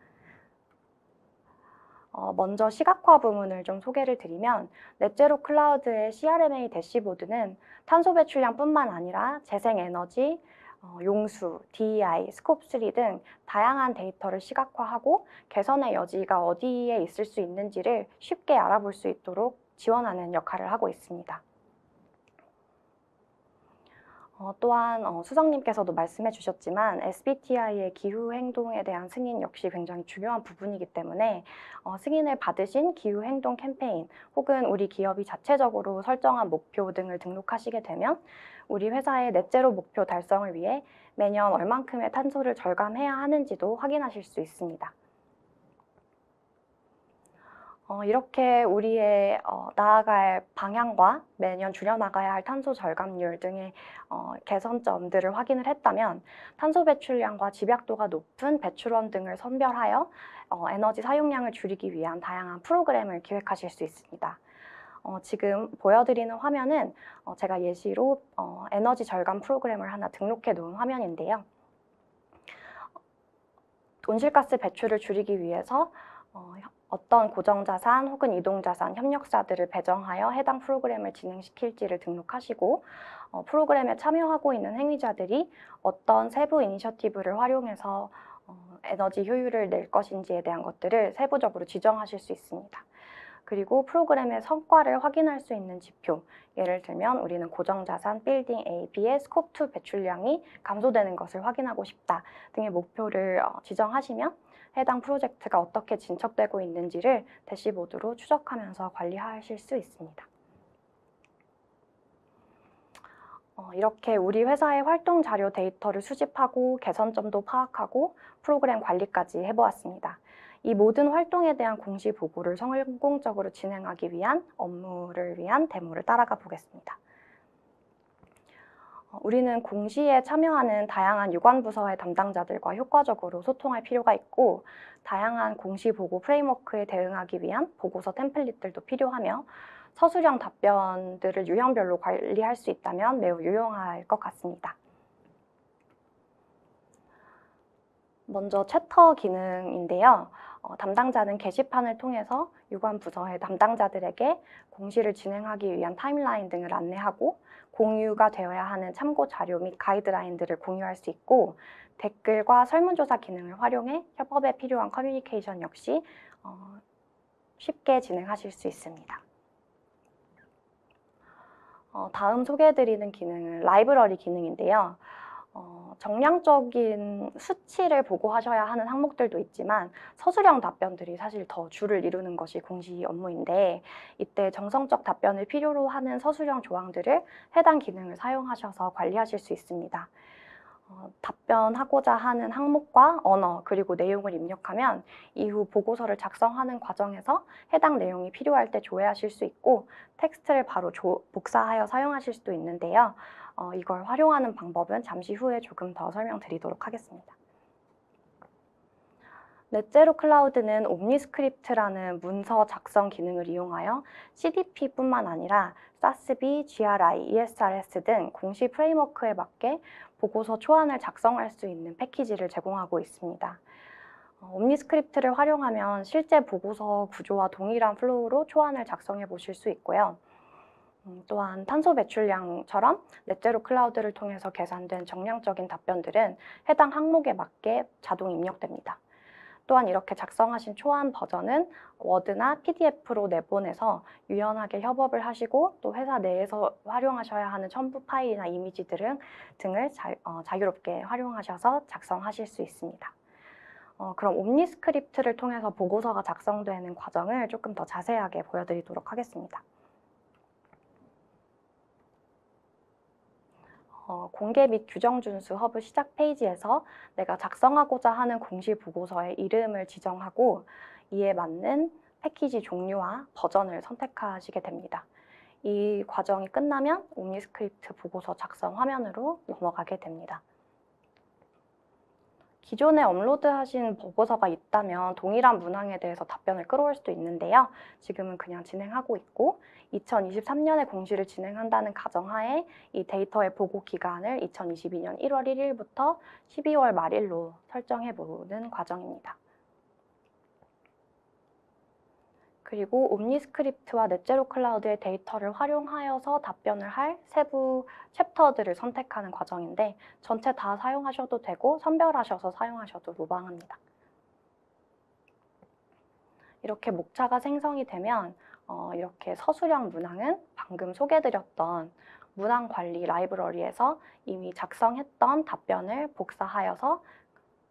A: 먼저 시각화 부분을 좀 소개를 드리면 넷제로 클라우드의 CRMA 대시보드는 탄소 배출량뿐만 아니라 재생에너지, 용수, DEI, 스콥3 등 다양한 데이터를 시각화하고 개선의 여지가 어디에 있을 수 있는지를 쉽게 알아볼 수 있도록 지원하는 역할을 하고 있습니다. 또한 수석님께서도 말씀해 주셨지만 SBTi의 기후행동에 대한 승인 역시 굉장히 중요한 부분이기 때문에 승인을 받으신 기후행동 캠페인 혹은 우리 기업이 자체적으로 설정한 목표 등을 등록하시게 되면 우리 회사의 넷제로 목표 달성을 위해 매년 얼만큼의 탄소를 절감해야 하는지도 확인하실 수 있습니다. 이렇게 우리의 나아갈 방향과 매년 줄여나가야 할 탄소 절감률 등의 개선점들을 확인을 했다면 탄소 배출량과 집약도가 높은 배출원 등을 선별하여 에너지 사용량을 줄이기 위한 다양한 프로그램을 기획하실 수 있습니다. 지금 보여드리는 화면은 제가 예시로 에너지 절감 프로그램을 하나 등록해 놓은 화면인데요. 온실가스 배출을 줄이기 위해서 어떤 고정자산 혹은 이동자산 협력사들을 배정하여 해당 프로그램을 진행시킬지를 등록하시고 프로그램에 참여하고 있는 행위자들이 어떤 세부 이니셔티브를 활용해서 에너지 효율을 낼 것인지에 대한 것들을 세부적으로 지정하실 수 있습니다. 그리고 프로그램의 성과를 확인할 수 있는 지표, 예를 들면 우리는 고정자산 빌딩 A, B의 스콥2 배출량이 감소되는 것을 확인하고 싶다 등의 목표를 지정하시면 해당 프로젝트가 어떻게 진척되고 있는지를 대시보드로 추적하면서 관리하실 수 있습니다. 이렇게 우리 회사의 활동 자료 데이터를 수집하고 개선점도 파악하고 프로그램 관리까지 해보았습니다. 이 모든 활동에 대한 공시 보고를 성공적으로 진행하기 위한 업무를 위한 데모를 따라가 보겠습니다. 우리는 공시에 참여하는 다양한 유관부서의 담당자들과 효과적으로 소통할 필요가 있고, 다양한 공시 보고 프레임워크에 대응하기 위한 보고서 템플릿들도 필요하며, 서술형 답변들을 유형별로 관리할 수 있다면 매우 유용할 것 같습니다. 먼저 챕터 기능인데요. 담당자는 게시판을 통해서 유관 부서의 담당자들에게 공시를 진행하기 위한 타임라인 등을 안내하고, 공유가 되어야 하는 참고 자료 및 가이드라인들을 공유할 수 있고, 댓글과 설문조사 기능을 활용해 협업에 필요한 커뮤니케이션 역시 쉽게 진행하실 수 있습니다. 다음 소개해드리는 기능은 라이브러리 기능인데요. 정량적인 수치를 보고하셔야 하는 항목들도 있지만 서술형 답변들이 사실 더 주를 이루는 것이 공시 업무인데, 이때 정성적 답변을 필요로 하는 서술형 조항들을 해당 기능을 사용하셔서 관리하실 수 있습니다. 답변하고자 하는 항목과 언어 그리고 내용을 입력하면 이후 보고서를 작성하는 과정에서 해당 내용이 필요할 때 조회하실 수 있고, 텍스트를 바로 복사하여 사용하실 수도 있는데요. 이걸 활용하는 방법은 잠시 후에 조금 더 설명드리도록 하겠습니다. 넷제로 클라우드는 옴니스크립트라는 문서 작성 기능을 이용하여 CDP뿐만 아니라 SASB, GRI, ESRS 등 공시 프레임워크에 맞게 보고서 초안을 작성할 수 있는 패키지를 제공하고 있습니다. 옴니스크립트를 활용하면 실제 보고서 구조와 동일한 플로우로 초안을 작성해 보실 수 있고요. 또한 탄소 배출량처럼 넷제로 클라우드를 통해서 계산된 정량적인 답변들은 해당 항목에 맞게 자동 입력됩니다. 또한 이렇게 작성하신 초안 버전은 워드나 PDF로 내보내서 유연하게 협업을 하시고, 또 회사 내에서 활용하셔야 하는 첨부 파일이나 이미지 등을 자유롭게 활용하셔서 작성하실 수 있습니다. 그럼 옴니스크립트를 통해서 보고서가 작성되는 과정을 조금 더 자세하게 보여드리도록 하겠습니다. 공개 및 규정 준수 허브 시작 페이지에서 내가 작성하고자 하는 공시 보고서의 이름을 지정하고 이에 맞는 패키지 종류와 버전을 선택하시게 됩니다. 이 과정이 끝나면 옴니스크립트 보고서 작성 화면으로 넘어가게 됩니다. 기존에 업로드하신 보고서가 있다면 동일한 문항에 대해서 답변을 끌어올 수도 있는데요. 지금은 그냥 진행하고 있고, 2023년에 공시를 진행한다는 가정하에 이 데이터의 보고 기간을 2022년 1월 1일부터 12월 말일로 설정해보는 과정입니다. 그리고 옴니스크립트와 넷제로 클라우드의 데이터를 활용하여서 답변을 할 세부 챕터들을 선택하는 과정인데, 전체 다 사용하셔도 되고 선별하셔서 사용하셔도 무방합니다. 이렇게 목차가 생성이 되면 이렇게 서술형 문항은 방금 소개드렸던 문항 관리 라이브러리에서 이미 작성했던 답변을 복사하여서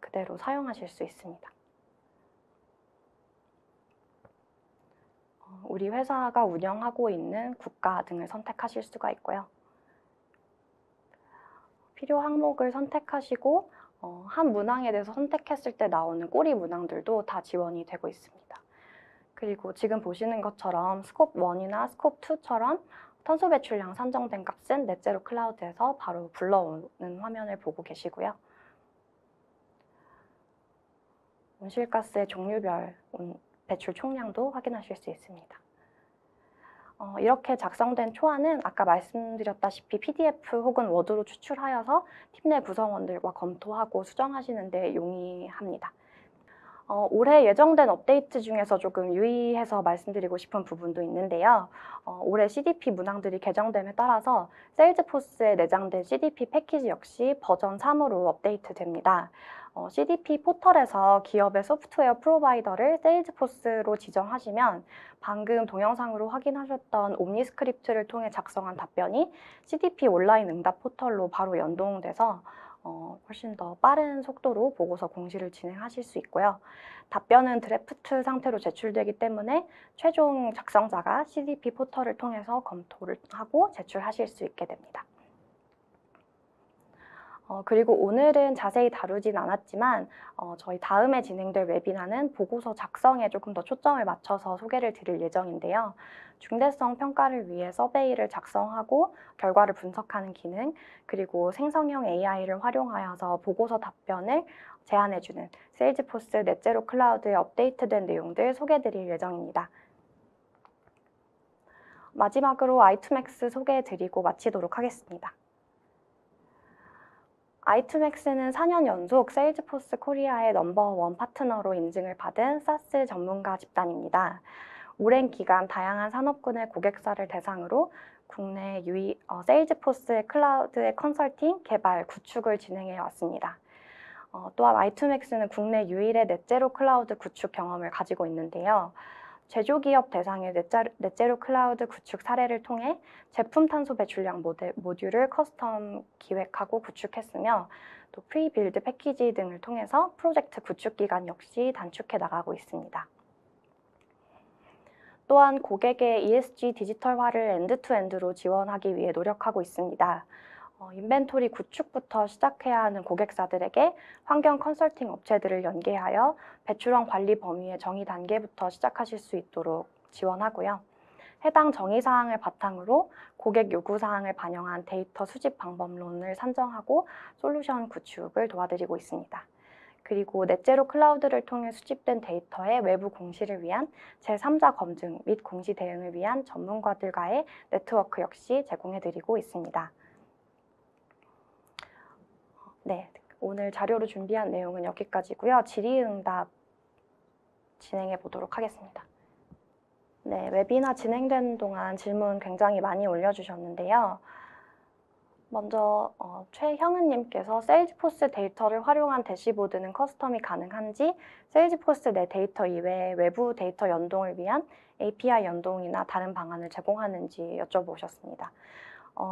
A: 그대로 사용하실 수 있습니다. 우리 회사가 운영하고 있는 국가 등을 선택하실 수가 있고요. 필요 항목을 선택하시고 한 문항에 대해서 선택했을 때 나오는 꼬리 문항들도 다 지원이 되고 있습니다. 그리고 지금 보시는 것처럼 스콥 1이나 스콥 2처럼 탄소 배출량 산정된 값은 넷제로 클라우드에서 바로 불러오는 화면을 보고 계시고요. 온실가스의 종류별 배출 총량도 확인하실 수 있습니다. 이렇게 작성된 초안은 아까 말씀드렸다시피 PDF 혹은 워드로 추출하여서 팀 내 구성원들과 검토하고 수정하시는 데 용이합니다. 올해 예정된 업데이트 중에서 조금 유의해서 말씀드리고 싶은 부분도 있는데요. 올해 CDP 문항들이 개정됨에 따라서 세일즈포스에 내장된 CDP 패키지 역시 버전 3으로 업데이트됩니다. CDP 포털에서 기업의 소프트웨어 프로바이더를 세일즈포스로 지정하시면 방금 동영상으로 확인하셨던 옴니스크립트를 통해 작성한 답변이 CDP 온라인 응답 포털로 바로 연동돼서 훨씬 더 빠른 속도로 보고서 공시를 진행하실 수 있고요. 답변은 드래프트 상태로 제출되기 때문에 최종 작성자가 CDP 포털을 통해서 검토를 하고 제출하실 수 있게 됩니다. 그리고 오늘은 자세히 다루진 않았지만 저희 다음에 진행될 웨비나는 보고서 작성에 조금 더 초점을 맞춰서 소개를 드릴 예정인데요. 중대성 평가를 위해 서베이를 작성하고 결과를 분석하는 기능, 그리고 생성형 AI를 활용하여서 보고서 답변을 제안해주는 세일즈포스 넷제로 클라우드의 업데이트된 내용들 소개해드릴 예정입니다. 마지막으로 i2max 소개해드리고 마치도록 하겠습니다. i2max는 4년 연속 세일즈포스 코리아의 넘버원 파트너로 인증을 받은 사스 전문가 집단입니다. 오랜 기간 다양한 산업군의 고객사를 대상으로 국내 세일즈포스 클라우드의 컨설팅, 개발, 구축을 진행해 왔습니다. 또한 i2max는 국내 유일의 넷제로 클라우드 구축 경험을 가지고 있는데요. 제조기업 대상의 넷제로 클라우드 구축 사례를 통해 제품 탄소 배출량 모듈을 커스텀 기획하고 구축했으며 또 프리빌드 패키지 등을 통해서 프로젝트 구축 기간 역시 단축해 나가고 있습니다. 또한 고객의 ESG 디지털화를 엔드투엔드로 지원하기 위해 노력하고 있습니다. 인벤토리 구축부터 시작해야 하는 고객사들에게 환경 컨설팅 업체들을 연계하여 배출원 관리 범위의 정의 단계부터 시작하실 수 있도록 지원하고요. 해당 정의사항을 바탕으로 고객 요구사항을 반영한 데이터 수집 방법론을 산정하고 솔루션 구축을 도와드리고 있습니다. 그리고 넷제로 클라우드를 통해 수집된 데이터의 외부 공시를 위한 제3자 검증 및 공시 대응을 위한 전문가들과의 네트워크 역시 제공해드리고 있습니다. 네, 오늘 자료로 준비한 내용은 여기까지고요. 질의응답 진행해 보도록 하겠습니다. 네, 웨비나 진행되는 동안 질문 굉장히 많이 올려주셨는데요. 먼저 최형은님께서 세일즈포스 데이터를 활용한 대시보드는 커스텀이 가능한지, 세일즈포스 내 데이터 이외에 외부 데이터 연동을 위한 API 연동이나 다른 방안을 제공하는지 여쭤보셨습니다.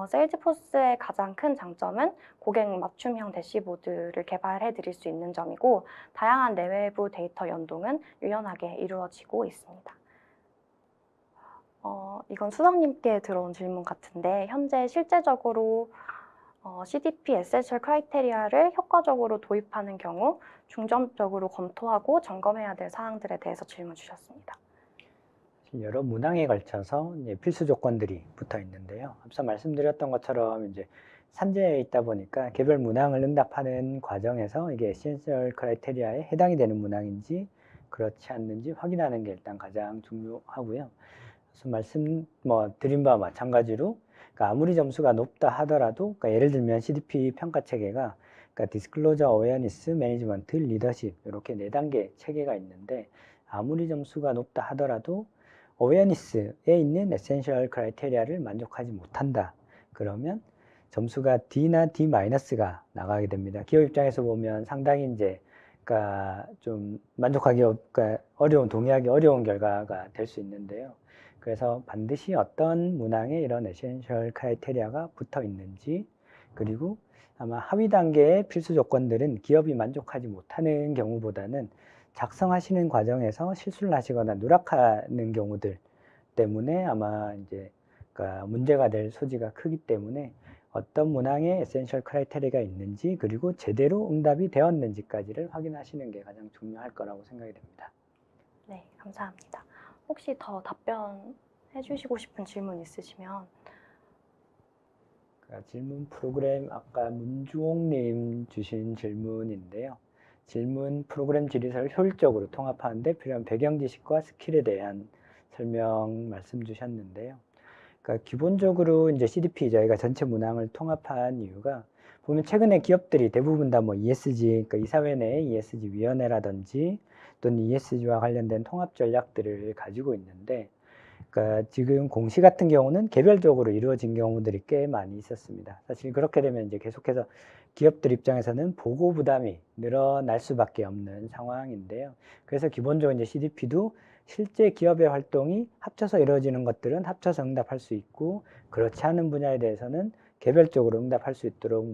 A: 세일즈포스의 가장 큰 장점은 고객 맞춤형 대시보드를 개발해 드릴 수 있는 점이고, 다양한 내외부 데이터 연동은 유연하게 이루어지고 있습니다. 이건 수석님께 들어온 질문 같은데, 현재 실제적으로 CDP 에센셜 크라이테리아를 효과적으로 도입하는 경우 중점적으로 검토하고 점검해야 될 사항들에 대해서 질문 주셨습니다.
B: 여러 문항에 걸쳐서 이제 필수 조건들이 붙어 있는데요. 앞서 말씀드렸던 것처럼 이제 산재에 있다 보니까 개별 문항을 응답하는 과정에서 이게 에센셜 크라이테리아에 해당이 되는 문항인지 그렇지 않는지 확인하는 게 일단 가장 중요하고요. 그래서 드린 바와 마찬가지로 그러니까 아무리 점수가 높다 하더라도, 그러니까 예를 들면 CDP 평가 체계가 그러니까 디스클로저, 어웨어니스, 매니지먼트, 리더십 이렇게 4단계 체계가 있는데, 아무리 점수가 높다 하더라도 어웨어니스에 있는 에센셜 크라이테리아를 만족하지 못한다. 그러면 점수가 D나 D-가 나가게 됩니다. 기업 입장에서 보면 상당히 이제 그러니까 좀 동의하기 어려운 결과가 될 수 있는데요. 그래서 반드시 어떤 문항에 이런 에센셜 크라이테리아가 붙어 있는지, 그리고 아마 하위 단계의 필수 조건들은 기업이 만족하지 못하는 경우보다는 작성하시는 과정에서 실수를 하시거나 누락하는 경우들 때문에 아마 이제 그러니까 문제가 될 소지가 크기 때문에 어떤 문항에 에센셜 크라이테리아가 있는지, 그리고 제대로 응답이 되었는지까지를 확인하시는 게 가장 중요할 거라고 생각이 됩니다.
A: 네, 감사합니다. 혹시 더 답변해 주시고 싶은 질문 있으시면.
B: 질문 프로그램, 아까 문주홍님 주신 질문인데요. 질문 프로그램 지리설을 효율적으로 통합하는 데 필요한 배경 지식과 스킬에 대한 설명 말씀 주셨는데요. 그러니까 기본적으로 이제 CDP 저희가 전체 문항을 통합한 이유가, 보면 최근에 기업들이 대부분 다 뭐 ESG, 그러니까 이사회 내 ESG 위원회라든지 또는 ESG와 관련된 통합 전략들을 가지고 있는데, 그러니까 지금 공시 같은 경우는 개별적으로 이루어진 경우들이 꽤 많이 있었습니다. 사실 그렇게 되면 이제 계속해서 기업들 입장에서는 보고 부담이 늘어날 수밖에 없는 상황인데요. 그래서 기본적으로 이제 CDP도 실제 기업의 활동이 합쳐서 이루어지는 것들은 합쳐서 응답할 수 있고, 그렇지 않은 분야에 대해서는 개별적으로 응답할 수 있도록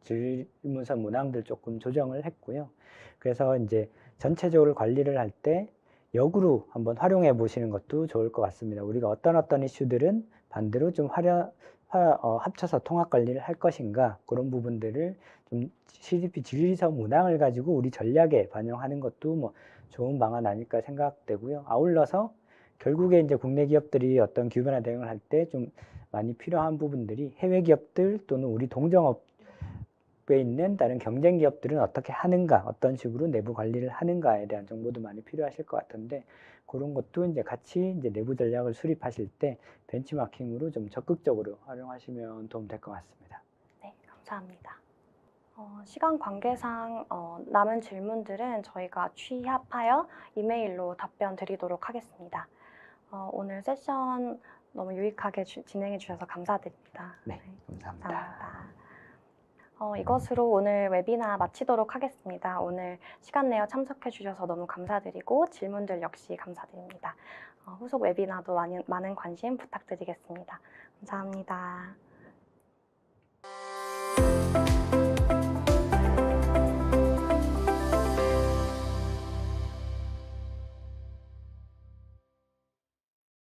B: 질문서 문항들 조금 조정을 했고요. 그래서 이제 전체적으로 관리를 할 때 역으로 한번 활용해 보시는 것도 좋을 것 같습니다. 우리가 어떤 이슈들은 반대로 좀 합쳐서 통합 관리를 할 것인가, 그런 부분들을 좀 CDP 질서 문항을 가지고 우리 전략에 반영하는 것도 뭐 좋은 방안 아닐까 생각되고요. 아울러서 결국에 이제 국내 기업들이 어떤 규모나 대응을 할 때 좀 많이 필요한 부분들이 해외 기업들 또는 우리 동종업에 있는 다른 경쟁 기업들은 어떻게 하는가, 어떤 식으로 내부 관리를 하는가에 대한 정보도 많이 필요하실 것 같은데, 그런 것도 이제 같이 이제 내부 전략을 수립하실 때 벤치마킹으로 좀 적극적으로 활용하시면 도움 될 것 같습니다.
A: 네, 감사합니다. 시간 관계상 남은 질문들은 저희가 취합하여 이메일로 답변 드리도록 하겠습니다. 오늘 세션 너무 유익하게 진행해 주셔서 감사드립니다.
B: 네, 감사합니다.
A: 감사합니다. 이것으로 오늘 웨비나 마치도록 하겠습니다. 오늘 시간 내어 참석해 주셔서 너무 감사드리고 질문들 역시 감사드립니다. 후속 웨비나도 많은 관심 부탁드리겠습니다. 감사합니다.